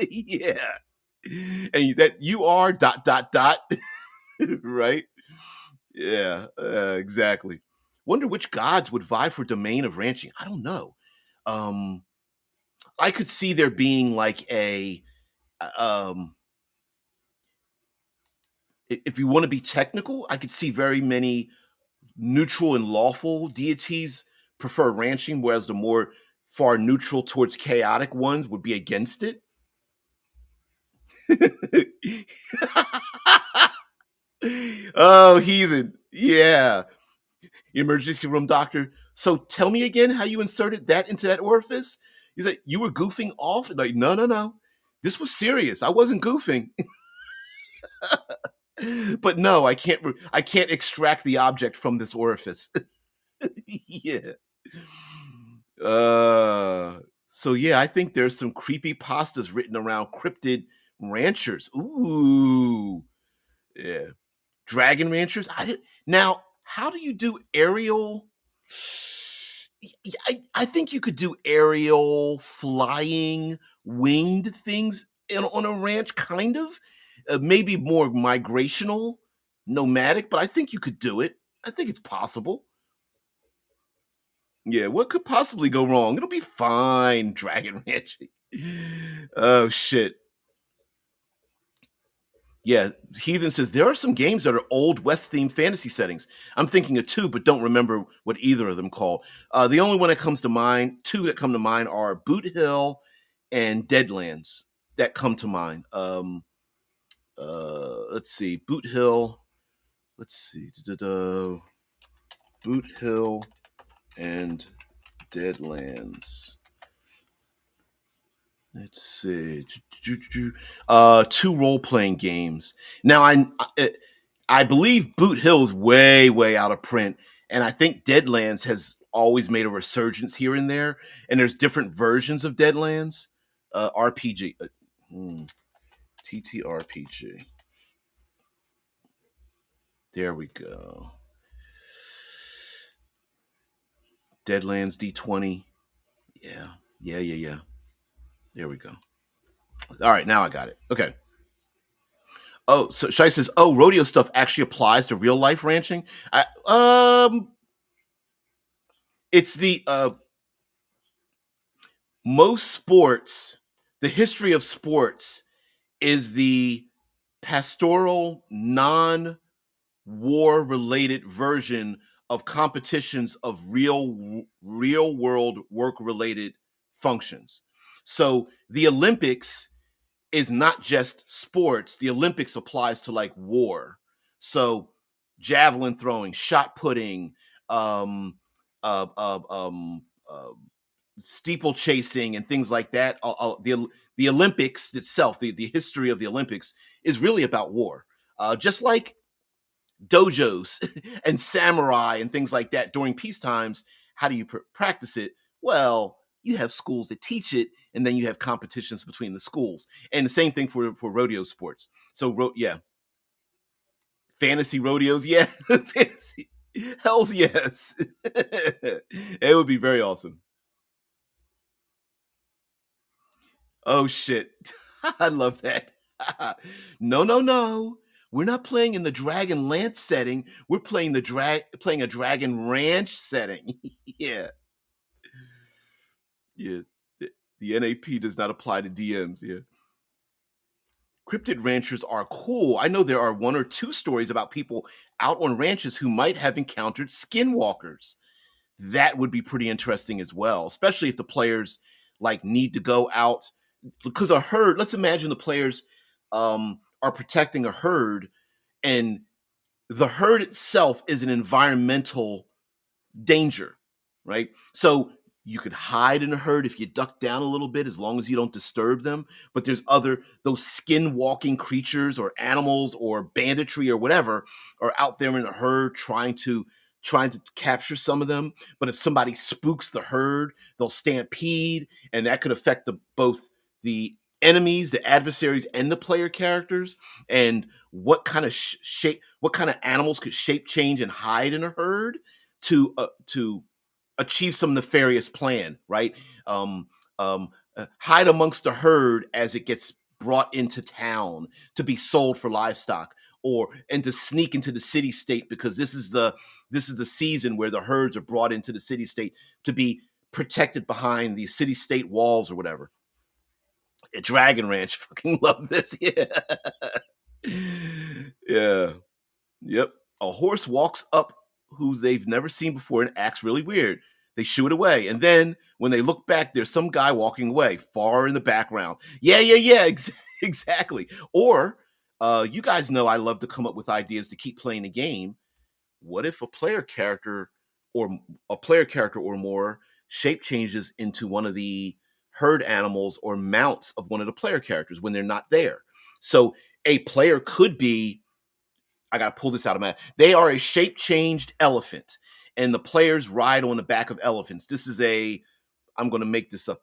Yeah. And that you are dot dot dot, right? Yeah, exactly. Wonder which gods would vie for domain of ranching. I don't know. Um, I could see there being like um, if you want to be technical, I could see very many neutral and lawful deities prefer ranching, whereas the more far neutral towards chaotic ones would be against it. Oh, heathen. Yeah. Emergency room doctor. So tell me again how you inserted that into that orifice. He's like, you were goofing off? Like, no, no, no. This was serious. I wasn't goofing. But no, I can't extract the object from this orifice. Yeah. Uh so yeah, I think there's some creepy pastas written around cryptid ranchers. Ooh. Yeah. Dragon ranchers. Now, how do you do aerial? I think you could do aerial, flying, winged things on a ranch, kind of. Maybe more migrational, nomadic, but I think you could do it. I think it's possible. Yeah, what could possibly go wrong? It'll be fine, Dragon Ranch. Oh shit. Yeah, Heathen says there are some games that are old West themed fantasy settings. I'm thinking of two, but don't remember what either of them called. The only one that comes to mind, two that come to mind are Boot Hill and Deadlands that come to mind. Let's see, Boot Hill. Let's see, Boot Hill and Deadlands. Let's see. Two role playing games. Now I believe Boot Hill's way out of print, and I think Deadlands has always made a resurgence here and there. And there's different versions of Deadlands. RPG, TTRPG. There we go. Deadlands D20. Yeah, yeah. There we go. All right, now I got it. Okay. Oh, so Shai says, "Oh, rodeo stuff actually applies to real life ranching." It's the most sports. The history of sports is the pastoral, non-war related version of competitions of real world work related functions. So the Olympics is not just sports. The Olympics applies to like war. So javelin throwing, shot putting, um, uh, uh, um, uh, steeplechasing, and things like that. The Olympics itself, the history of the Olympics is really about war. Just like dojos and samurai and things like that during peace times. How do you practice it? Well, you have schools that teach it, and then you have competitions between the schools, and the same thing for rodeo sports. So yeah, fantasy rodeos, yeah. Fantasy, hells yes. It would be very awesome. Oh shit. I love that. No. We're not playing in the Dragon Lance setting. We're playing playing a Dragon Ranch setting. Yeah. Yeah. The NAP does not apply to DMs. Yeah. Cryptid ranchers are cool. I know there are one or two stories about people out on ranches who might have encountered skinwalkers. That would be pretty interesting as well, especially if the players like need to go out because a herd. Let's imagine the players are protecting a herd, and the herd itself is an environmental danger, right? So you could hide in a herd if you duck down a little bit, as long as you don't disturb them. But there's those skin walking creatures or animals or banditry or whatever are out there in a herd trying to capture some of them. But if somebody spooks the herd, they'll stampede, and that could affect both the enemies, the adversaries, and the player characters. And what kind of shape, what kind of animals could shape change and hide in a herd to achieve some nefarious plan, right? Um, Hide amongst the herd as it gets brought into town to be sold for livestock, or and to sneak into the city state because this is the season where the herds are brought into the city state to be protected behind the city state walls or whatever. A Dragon Ranch, fucking love this. Yeah, yeah. Yep. A horse walks up who they've never seen before and acts really weird. They shoo it away. And then when they look back, there's some guy walking away far in the background. Yeah. Exactly. Or you guys know I love to come up with ideas to keep playing the game. What if or a player character or more shape changes into one of the herd animals or mounts of one of the player characters when they're not there? So a player could be, I got to pull this out of my. They are a shape changed elephant, and the players ride on the back of elephants. This is I'm going to make this up.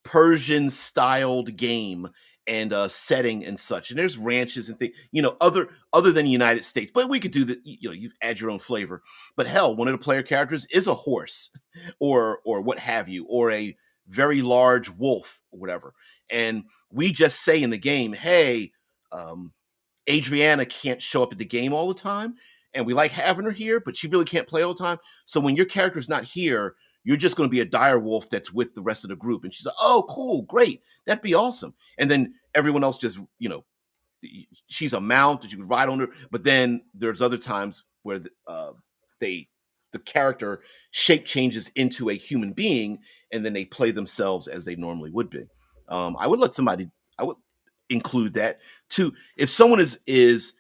Persian styled game and setting and such. And there's ranches and things, other than the United States. But we could do that. You add your own flavor. But hell, one of the player characters is a horse, or what have you, or a very large wolf, or whatever. and we just say in the game, hey, um, Adriana can't show up at the game all the time, and we like having her here, but she really can't play all the time. So when your character's not here, you're just going to be a dire wolf that's with the rest of the group. And she's like, oh, cool, great, that'd be awesome. And then everyone else just, she's a mount that you could ride on her. But then there's other times where they the character shape changes into a human being, and then they play themselves as they normally would be. I would let somebody. I would include that too. If someone is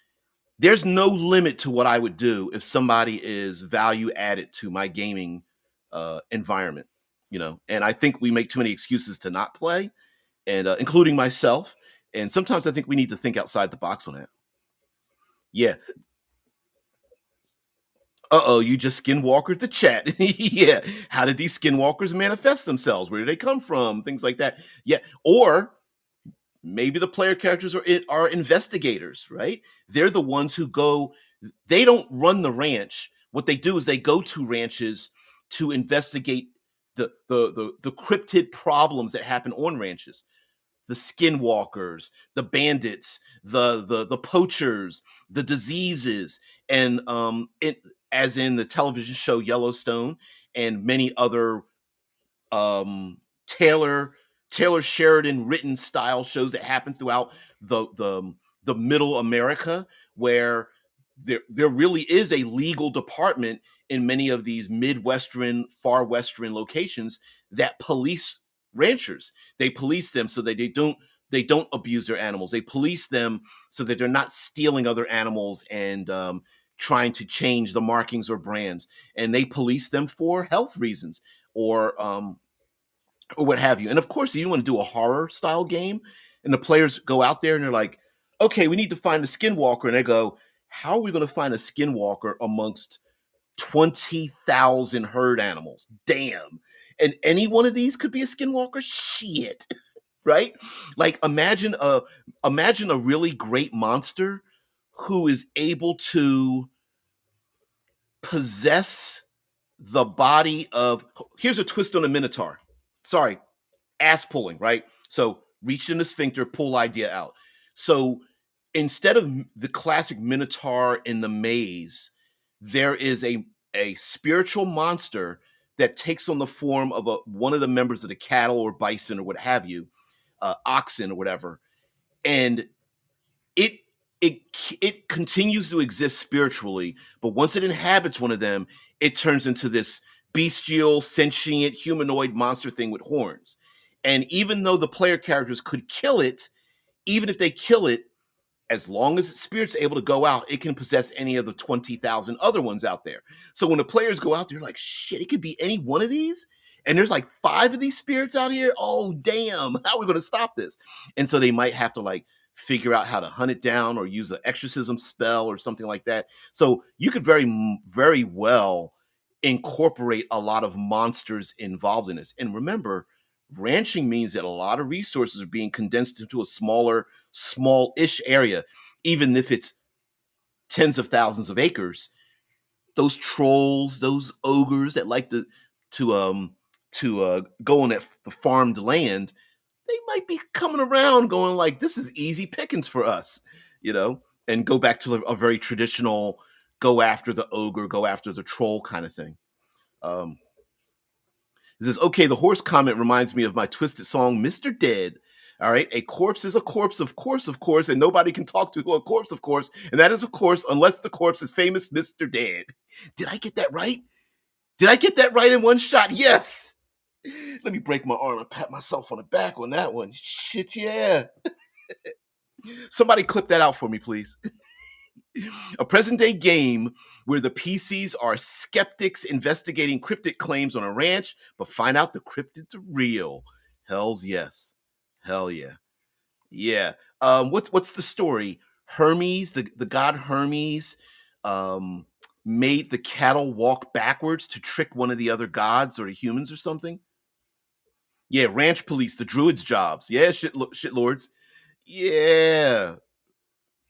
there's no limit to what I would do if somebody is value added to my gaming environment. And I think we make too many excuses to not play, and including myself. And sometimes I think we need to think outside the box on that. Yeah. Uh-oh, you just skinwalkered the chat. Yeah. How did these skinwalkers manifest themselves? Where did they come from? Things like that. Yeah. Or maybe the player characters are investigators, right? They're the ones who go, they don't run the ranch. What they do is they go to ranches to investigate the cryptid problems that happen on ranches. The skinwalkers, the bandits, the poachers, the diseases, and as in the television show Yellowstone and many other um, Taylor Taylor Sheridan written style shows that happen throughout the middle America, where there really is a legal department in many of these midwestern, far western locations that police ranchers. They police them so that they don't abuse their animals. They police them so that they're not stealing other animals and trying to change the markings or brands. And they police them for health reasons or what have you. And of course, you want to do a horror style game, and the players go out there and they're like, okay, we need to find a skinwalker. And they go, how are we going to find a skinwalker amongst 20,000 herd animals? Damn. And any one of these could be a skinwalker? Shit. Right? Like imagine a really great monster who is able to possess the body of, here's a twist on a minotaur. Sorry, ass pulling, right? So reach in the sphincter, pull idea out. So instead of the classic minotaur in the maze, there is a spiritual monster that takes on the form of one of the members of the cattle or bison or what have you, oxen or whatever, and it it it continues to exist spiritually, but once it inhabits one of them, it turns into this bestial, sentient, humanoid monster thing with horns. And even though the player characters could kill it, even if they kill it, as long as its spirit's able to go out, it can possess any of the 20,000 other ones out there. So when the players go out there, like, shit, it could be any one of these. And there's like 5 of these spirits out here. Oh, damn. How are we going to stop this? And so they might have to like figure out how to hunt it down or use an exorcism spell or something like that. So you could very well incorporate a lot of monsters involved in this. And remember, ranching means that a lot of resources are being condensed into a small-ish area, even if it's tens of thousands of acres. Those trolls, those ogres that like to go on the farmed land, they might be coming around going like, this is easy pickings for us, and go back to a very traditional go after the ogre, go after the troll kind of thing. Um, It says, okay, the horse comment reminds me of my twisted song, Mr. Dead. All right, a corpse is a corpse, of course, and nobody can talk to a corpse, of course, and that is, of course, unless the corpse is famous Mr. Dead. Did I get that right? Did I get that right in one shot? Yes. Let me break my arm and pat myself on the back on that one. Shit, yeah. Somebody clip that out for me, please. A present day game where the PCs are skeptics investigating cryptid claims on a ranch, but find out the cryptids are real. Hell's yes. Hell yeah. Yeah. What's the story? Hermes, the god Hermes, um, made the cattle walk backwards to trick one of the other gods or the humans or something. Yeah, ranch police, the druids' jobs. Yeah, shit lords. Yeah.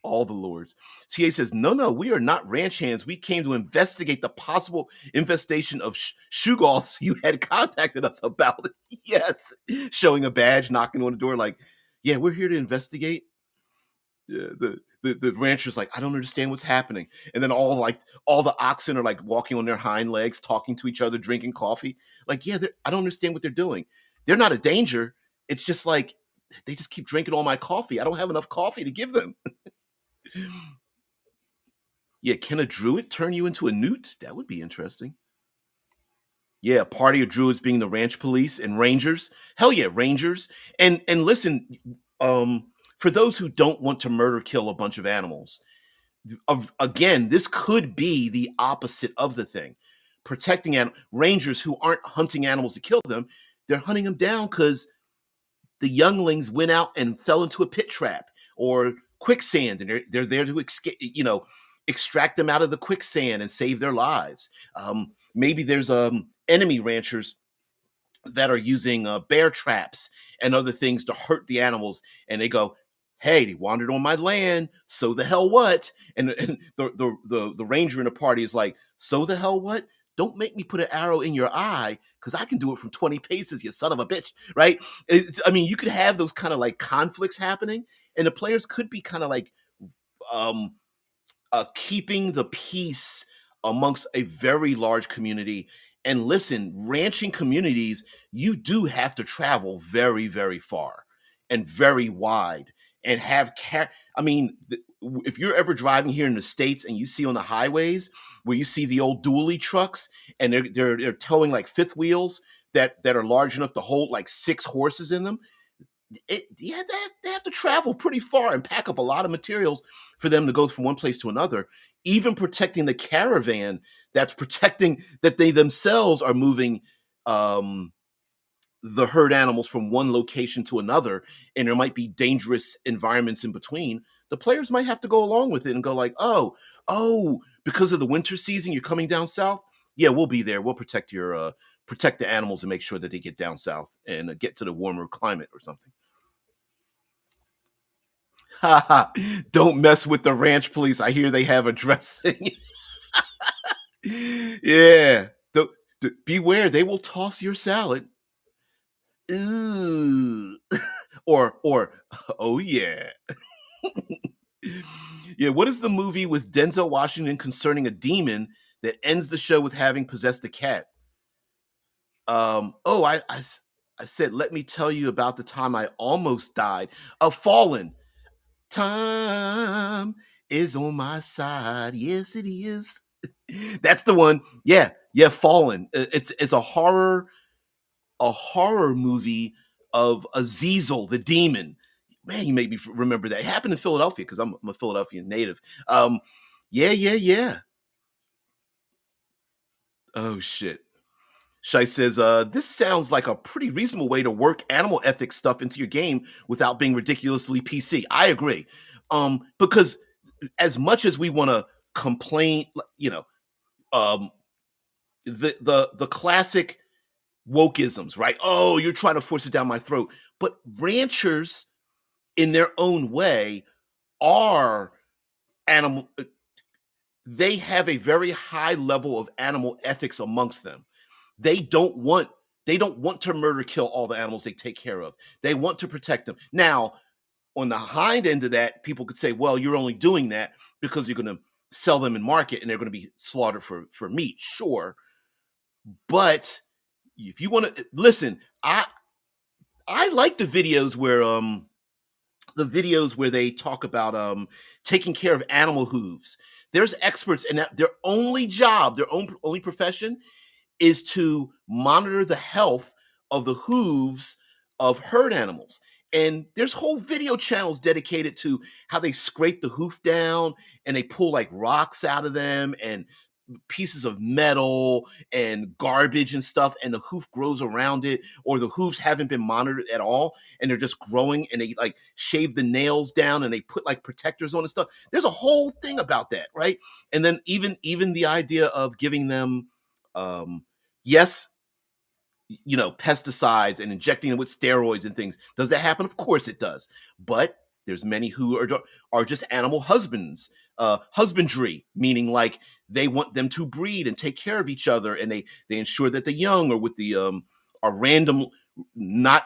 All the lords. CA says, no, no, we are not ranch hands. We came to investigate the possible infestation of shuggoths you had contacted us about. Yes. Showing a badge, knocking on the door, like, yeah, we're here to investigate. Yeah, the rancher's like, I don't understand what's happening. And then all the oxen are like walking on their hind legs, talking to each other, drinking coffee. Like, yeah, I don't understand what they're doing. They're not a danger. It's just like they just keep drinking all my coffee. I don't have enough coffee to give them. Yeah, can a druid turn you into a newt? That would be interesting. Yeah, a party of druids being the ranch police and rangers. Hell yeah, rangers. And listen, for those who don't want to murder kill a bunch of animals, again, this could be the opposite of the thing. Protecting rangers who aren't hunting animals to kill them, they're hunting them down because the younglings went out and fell into a pit trap or quicksand, and they're there to extract them out of the quicksand and save their lives. Maybe there's enemy ranchers that are using bear traps and other things to hurt the animals, and they go, "Hey, they wandered on my land. So the hell what?" And the ranger in the party is like, "So the hell what? Don't make me put an arrow in your eye because I can do it from 20 paces, you son of a bitch." Right? I mean, you could have those kind of like conflicts happening, and the players could be kind of like um, keeping the peace amongst a very large community. And listen, ranching communities, you do have to travel very, very far and very wide and have I mean, if you're ever driving here in the States and you see on the highways where you see the old dually trucks and they're towing like fifth wheels that are large enough to hold like 6 horses in them, yeah, they have to travel pretty far and pack up a lot of materials for them to go from one place to another, even protecting the caravan that's protecting that they themselves are moving um, the herd animals from one location to another, and there might be dangerous environments in between. The players might have to go along with it and go like, oh, because of the winter season, you're coming down south. Yeah, we'll be there. We'll protect the animals and make sure that they get down south and get to the warmer climate or something. Don't mess with the ranch police. I hear they have a dressing. Yeah. Beware, they will toss your salad. Ooh. or oh yeah. Yeah, what is the movie with Denzel Washington concerning a demon that ends the show with having possessed a cat? I said, let me tell you about the time I almost died. A Fallen. Time is on my side. Yes, it is. That's the one. Yeah, yeah. Fallen. It's a horror movie of Azazel, the demon. Man, you made me remember that. It happened in Philadelphia because I'm a Philadelphia native. Yeah, yeah, yeah. Oh shit. Shai says, this sounds like a pretty reasonable way to work animal ethics stuff into your game without being ridiculously PC. I agree. Because as much as we want to complain, um, the classic wokeisms, right? Oh, you're trying to force it down my throat. But ranchers, in their own way, are animal. They have a very high level of animal ethics amongst them. They don't want they don't want to murder kill all the animals they take care of. They want to protect them. Now, on the hind end of that, people could say, well, you're only doing that because you're going to sell them in market and they're going to be slaughtered for meat. Sure. But if you want to listen, I like the videos where they talk about taking care of animal hooves. There's experts and that their only job, their only profession is to monitor the health of the hooves of herd animals. And there's whole video channels dedicated to how they scrape the hoof down and they pull like rocks out of them and pieces of metal and garbage and stuff, and the hoof grows around it, or the hooves haven't been monitored at all and they're just growing, and they like shave the nails down and they put like protectors on and stuff. There's a whole thing about that, right? And then even the idea of giving them yes, pesticides and injecting them with steroids and things. Does that happen? Of course it does. But There's many who are just animal husbands, husbandry, meaning like they want them to breed and take care of each other, and they ensure that the young are with the are random, not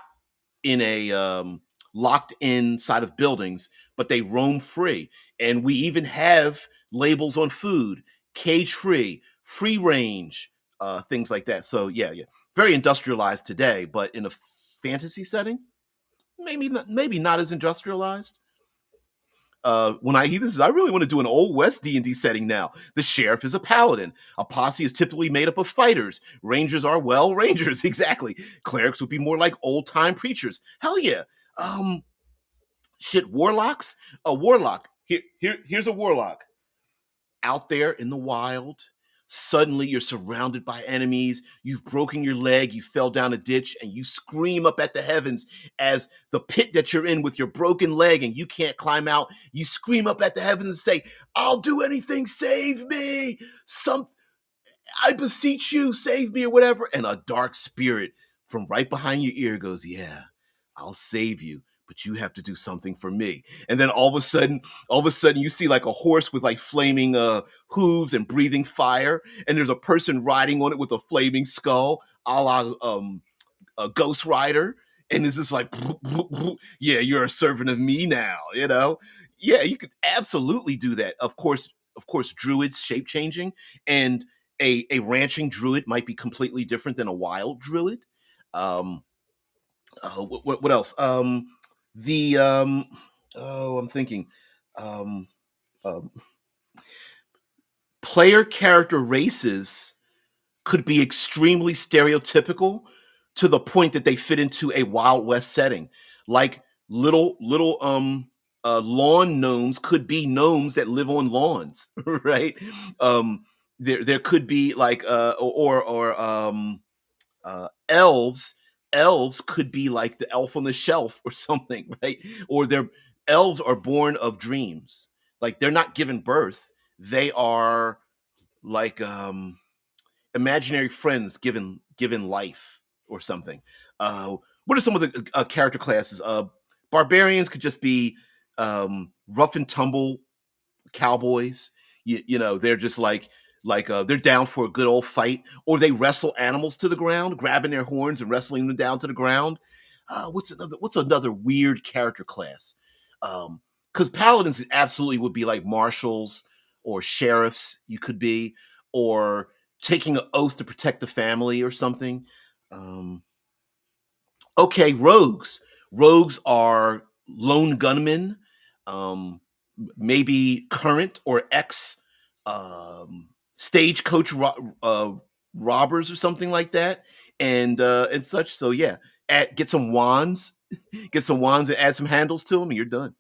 in a locked inside of buildings, but they roam free. And we even have labels on food: cage free, free range, things like that. So yeah, yeah, very industrialized today, but in a fantasy setting, maybe not as industrialized. When I hear this, I really want to do an old west D&D setting now. The sheriff is a paladin. A posse is typically made up of fighters. Rangers are, well, rangers. Exactly. Clerics would be more like old time preachers. Hell yeah. um Shit, warlocks. A warlock, here's a warlock out there in the wild. Suddenly, you're surrounded by enemies. You've broken your leg. You fell down a ditch, and you scream up at the heavens as the pit that you're in with your broken leg, and you can't climb out. You scream up at the heavens and say, "I'll do anything. Save me! Some I beseech you, save me," or whatever. And a dark spirit from right behind your ear goes, "Yeah, I'll save you, but you have to do something for me." And then all of a sudden, you see like a horse with like flaming hooves and breathing fire, and there's a person riding on it with a flaming skull, a la a Ghost Rider, and it's just like, "Yeah, you're a servant of me now," you know? Yeah, you could absolutely do that. Of course, druids shape changing, and a ranching druid might be completely different than a wild druid. Um, what else? The Oh, I'm thinking. Um, um, Player character races could be extremely stereotypical to the point that they fit into a Wild West setting. Like little lawn gnomes could be gnomes that live on lawns, right? There could be like elves. Elves could be like the elf on the shelf or something, right? Or their elves are born of dreams. Like they're not given birth. They are like imaginary friends given life or something. What are some of the character classes? Barbarians could just be rough and tumble cowboys. You know, they're just they're down for a good old fight, or they wrestle animals to the ground, grabbing their horns and wrestling them down to the ground. What's another weird character class? Because paladins absolutely would be like marshals or sheriffs. You could be, or taking an oath to protect the family or something. Um, okay, rogues. Rogues are lone gunmen, um, maybe current or ex stagecoach robbers or something like that, and such. So yeah, get some wands, get some wands, and add some handles to them, and you're done.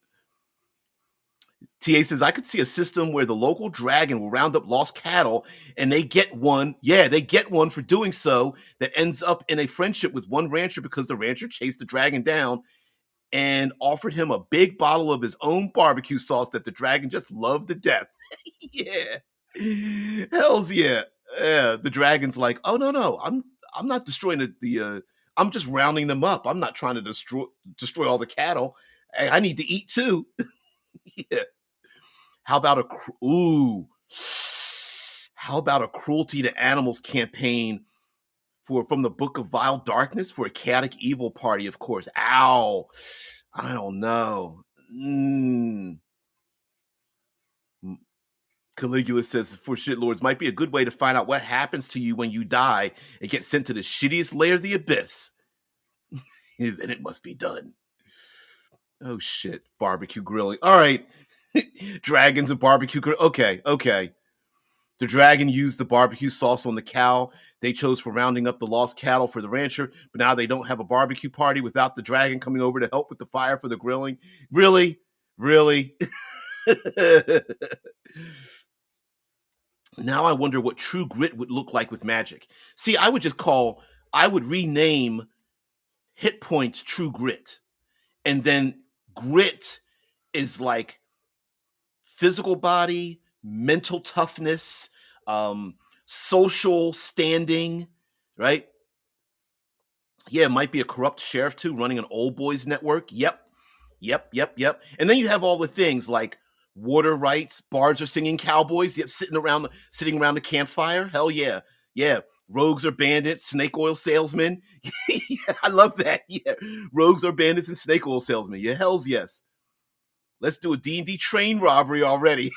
TA says, I could see a system where the local dragon will round up lost cattle and they get one. Yeah, they get one for doing so that ends up in a friendship with one rancher because the rancher chased the dragon down and offered him a big bottle of his own barbecue sauce that the dragon just loved to death. Yeah. Hells yeah. Yeah. The dragon's like, "Oh no, I'm not destroying I'm just rounding them up. I'm not trying to destroy all the cattle. Hey, I need to eat too." Yeah. How about how about a cruelty to animals campaign for from the Book of Vile Darkness for a chaotic evil party, of course. Ow. I don't know. Mm. Caligula says for shitlords might be a good way to find out what happens to you when you die and get sent to the shittiest layer of the abyss. Then it must be done. Oh shit. Barbecue grilling. All right. Dragons and barbecue grill. Okay, okay. The dragon used the barbecue sauce on the cow they chose for rounding up the lost cattle for the rancher, but now they don't have a barbecue party without the dragon coming over to help with the fire for the grilling. Really? Really? Now I wonder what true grit would look like with magic. See, I would rename hit points true grit. And then grit is like physical body, mental toughness, um, social standing, right? Yeah, it might be a corrupt sheriff too, running an old boys network. Yep. Yep, yep, yep. And then you have all the things like water rights, bards are singing cowboys, yep, sitting around the campfire. Hell yeah. Yeah. Rogues are bandits, snake oil salesmen. Yeah, I love that. Yeah. Rogues are bandits and snake oil salesmen. Yeah, hells yes. Let's do a D&D train robbery already.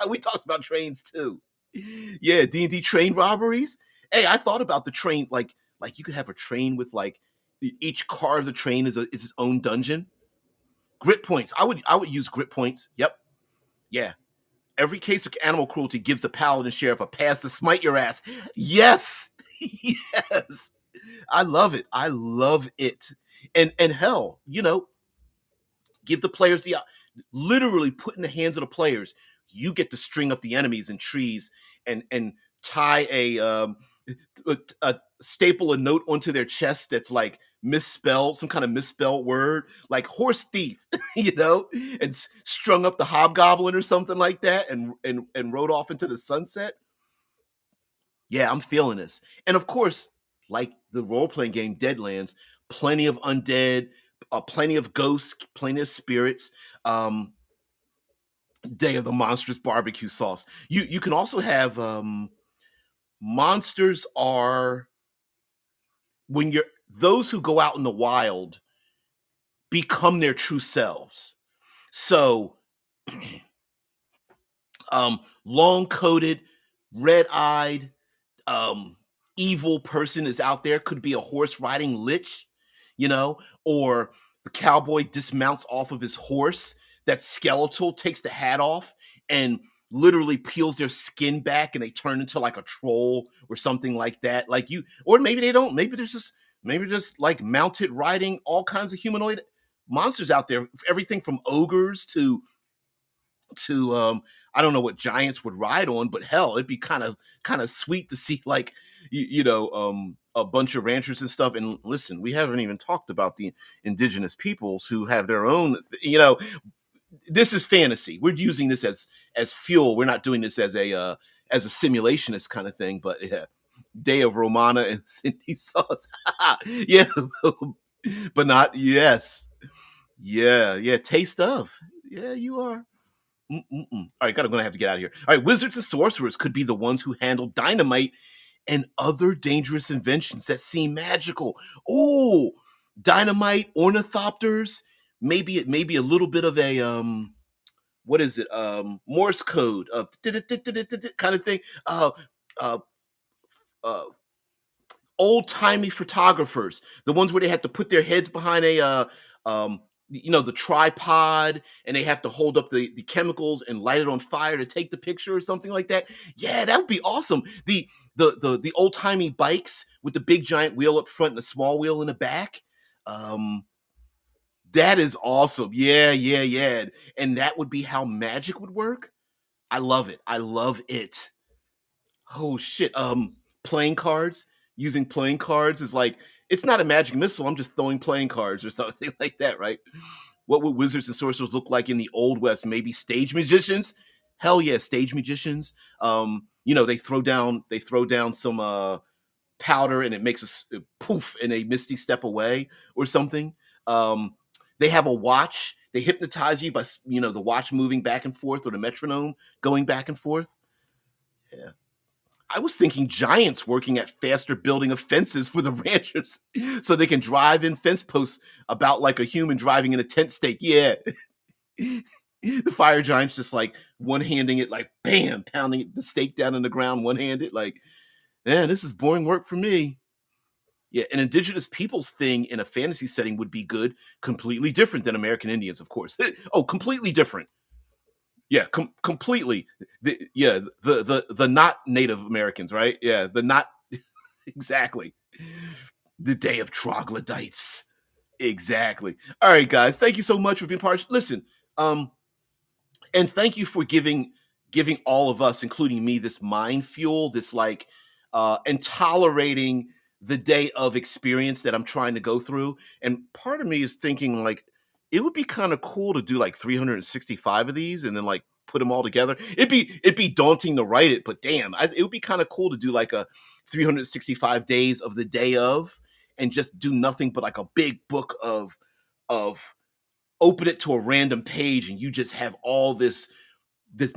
We talked about trains too. Yeah, D&D train robberies. Hey, I thought about the train like you could have a train with like each car of the train is its own dungeon. Grit points. I would use grit points. Yep. Yeah. Every case of animal cruelty gives the paladin sheriff a pass to smite your ass. Yes. Yes. I love it. I love it. And hell, give the players literally put in the hands of the players. You get to string up the enemies in trees and tie a staple a note onto their chest that's like misspelled, some kind of misspelled word, like horse thief, and strung up the hobgoblin or something like that, and rode off into the sunset. Yeah, I'm feeling this. And of course, like the role playing game Deadlands, plenty of undead, plenty of ghosts, plenty of spirits. Day of the monstrous barbecue sauce. You can also have monsters are when you're those who go out in the wild become their true selves. So, long coated, red eyed, um, evil person is out there. Could be a horse riding lich, you know, or the cowboy dismounts off of his horse. That skeletal takes the hat off and literally peels their skin back, and they turn into like a troll or something like that. Like you, or maybe they don't. Maybe just like mounted riding all kinds of humanoid monsters out there. Everything from ogres to I don't know what giants would ride on, but hell, it'd be kind of sweet to see like a bunch of ranchers and stuff. And listen, we haven't even talked about the indigenous peoples who have their own. This is fantasy. We're using this as fuel. We're not doing this as a simulationist kind of thing. But yeah, Day of Romana and Cindy sauce. Yeah, but not yes. Yeah, yeah. Taste of. Yeah, you are. Mm-mm-mm. All right, I'm gonna have to get out of here. All right, wizards and sorcerers could be the ones who handle dynamite and other dangerous inventions that seem magical. Oh, dynamite, ornithopters, maybe a little bit of a what is it? Morse code, kind of thing. Uh, uh, uh, Old timey photographers, the ones where they have to put their heads behind um, the tripod, and they have to hold up the chemicals and light it on fire to take the picture or something like that. Yeah, that would be awesome. The old timey bikes with the big giant wheel up front and the small wheel in the back. Um, that is awesome. Yeah, yeah, yeah. And that would be how magic would work. I love it. I love it. Oh shit. Playing cards. Using playing cards is like it's not a magic missile. I'm just throwing playing cards or something like that, right? What would wizards and sorcerers look like in the old west? Maybe stage magicians. Hell yeah, stage magicians. They throw down some powder and it makes a poof and a misty step away or something. Um, they have a watch. They hypnotize you by the watch moving back and forth or the metronome going back and forth. Yeah. I was thinking giants working at faster building of fences for the ranchers so they can drive in fence posts about like a human driving in a tent stake. Yeah. The fire giants just like one handing it, like bam, pounding the stake down in the ground, one handed. Like, man, this is boring work for me. Yeah, an indigenous peoples thing in a fantasy setting would be good. Completely different than American Indians, of course. Oh, completely different. Yeah, completely. The not Native Americans, right? Yeah, the not exactly. The day of troglodytes. Exactly. All right, guys. Thank you so much for being part. Listen, um, and thank you for giving all of us, including me, this mind fuel, this like and tolerating the day of experience that I'm trying to go through. And part of me is thinking like it would be kind of cool to do like 365 of these and then like put them all together. It'd be daunting to write it, but damn, it would be kind of cool to do like a 365 days of the day of and just do nothing but like a big book of open it to a random page and you just have all this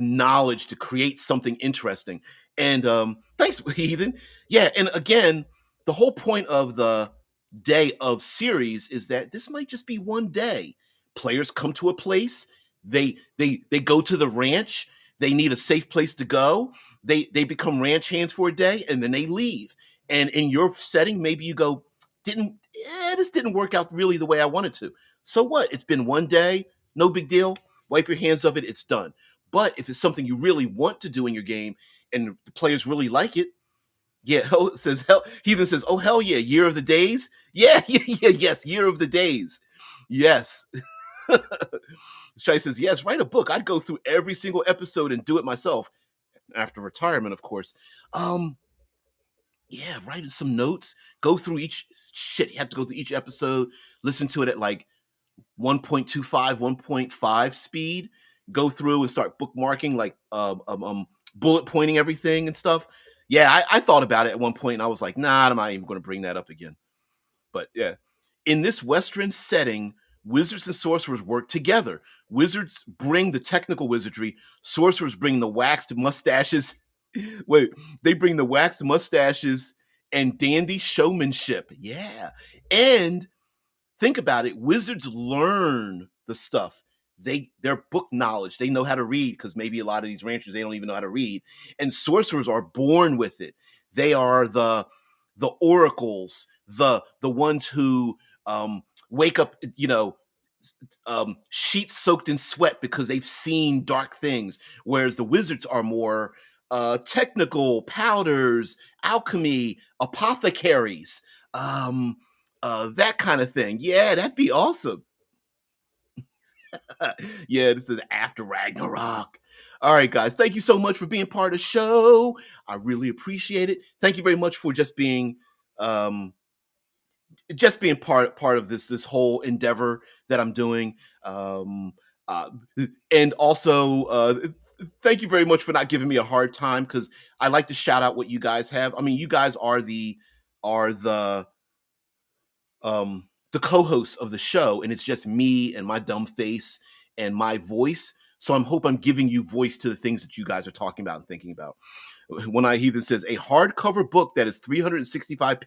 knowledge to create something interesting. And thanks, Heathen. Yeah, and again, the whole point of the day of series is that this might just be one day. Players come to a place, they go to the ranch, they need a safe place to go, they become ranch hands for a day, and then they leave. And in your setting, maybe you go, this didn't work out really the way I wanted to. So what? It's been one day, no big deal. Wipe your hands of it, it's done. But if it's something you really want to do in your game and the players really like it, yeah, hell says hell. Heathen says, "Oh hell yeah, year of the days." Yeah, yeah, yes, year of the days. Yes. Shai says, "Yes, write a book. I'd go through every single episode and do it myself after retirement, of course." Um, yeah, write some notes. Go through each shit. You have to go through each episode. Listen to it at like 1.25, 1.5 speed, go through and start bookmarking, like bullet pointing everything and stuff. Yeah, I thought about it at one point and I was like, nah, I'm not even going to bring that up again. But yeah, in this Western setting, wizards and sorcerers work together. Wizards bring the technical wizardry, sorcerers bring the waxed mustaches. Wait, they bring the waxed mustaches and dandy showmanship. Yeah. And think about it, wizards learn the stuff. Their book knowledge, they know how to read, because maybe a lot of these ranchers, they don't even know how to read. And sorcerers are born with it. They are the oracles, the ones who wake up, sheets soaked in sweat because they've seen dark things, whereas the wizards are more technical, powders, alchemy, apothecaries, that kind of thing. Yeah, that'd be awesome. Yeah, this is after Ragnarok. All right, guys, thank you so much for being part of the show. I really appreciate it. Thank you very much for um, just being part of this whole endeavor that I'm doing. Uh, and also, thank you very much for not giving me a hard time, because I like to shout out what you guys have. I mean, you guys are are the co-hosts of the show, and it's just me and my dumb face and my voice. So I'm giving you voice to the things that you guys are talking about and thinking about. One Eye Heathen says, a hardcover book that is 365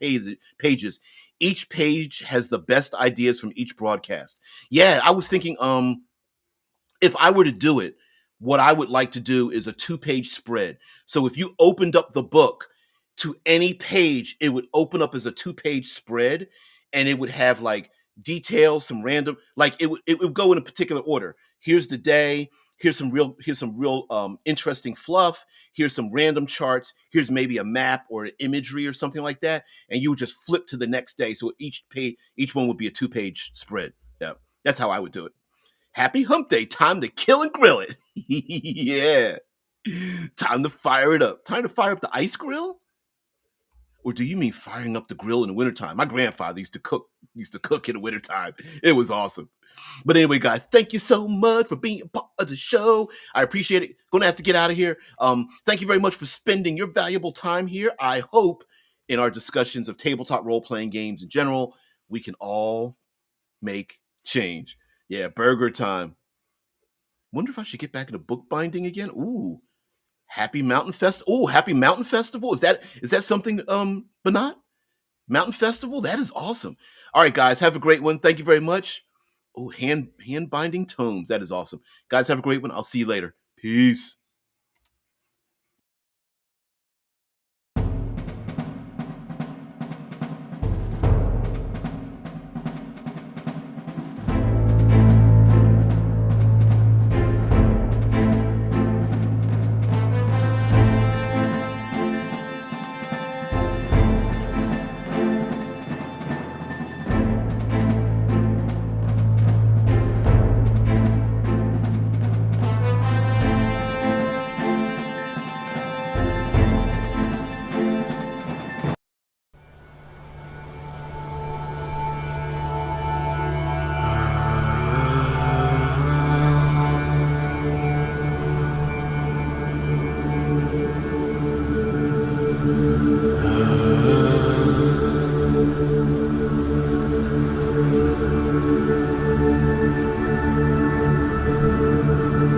pages. Each page has the best ideas from each broadcast. Yeah, I was thinking, if I were to do it, what I would like to do is a 2-page spread. So if you opened up the book to any page, it would open up as a 2-page spread, and it would have like details, some random, like it would go in a particular order. Here's the day. Here's some real interesting fluff. Here's some random charts. Here's maybe a map or an imagery or something like that, and you would just flip to the next day. So each one would be a 2-page spread. Yeah, that's how I would do it. Happy hump day. Time to kill and grill it. Yeah. Time to fire it up. Time to fire up the ice grill? Or do you mean firing up the grill in the wintertime? My grandfather used to cook in the wintertime. It was awesome. But anyway, guys, thank you so much for being a part of the show. I appreciate it. Gonna have to get out of here. Thank you very much for spending your valuable time here. I hope in our discussions of tabletop role-playing games in general, we can all make change. Yeah, burger time. Wonder if I should get back into bookbinding again. Ooh, Happy Mountain Festival. Is that something, Banat? Mountain Festival? That is awesome. All right, guys, have a great one. Thank you very much. Oh, hand binding tomes. That is awesome. Guys, have a great one. I'll see you later. Peace.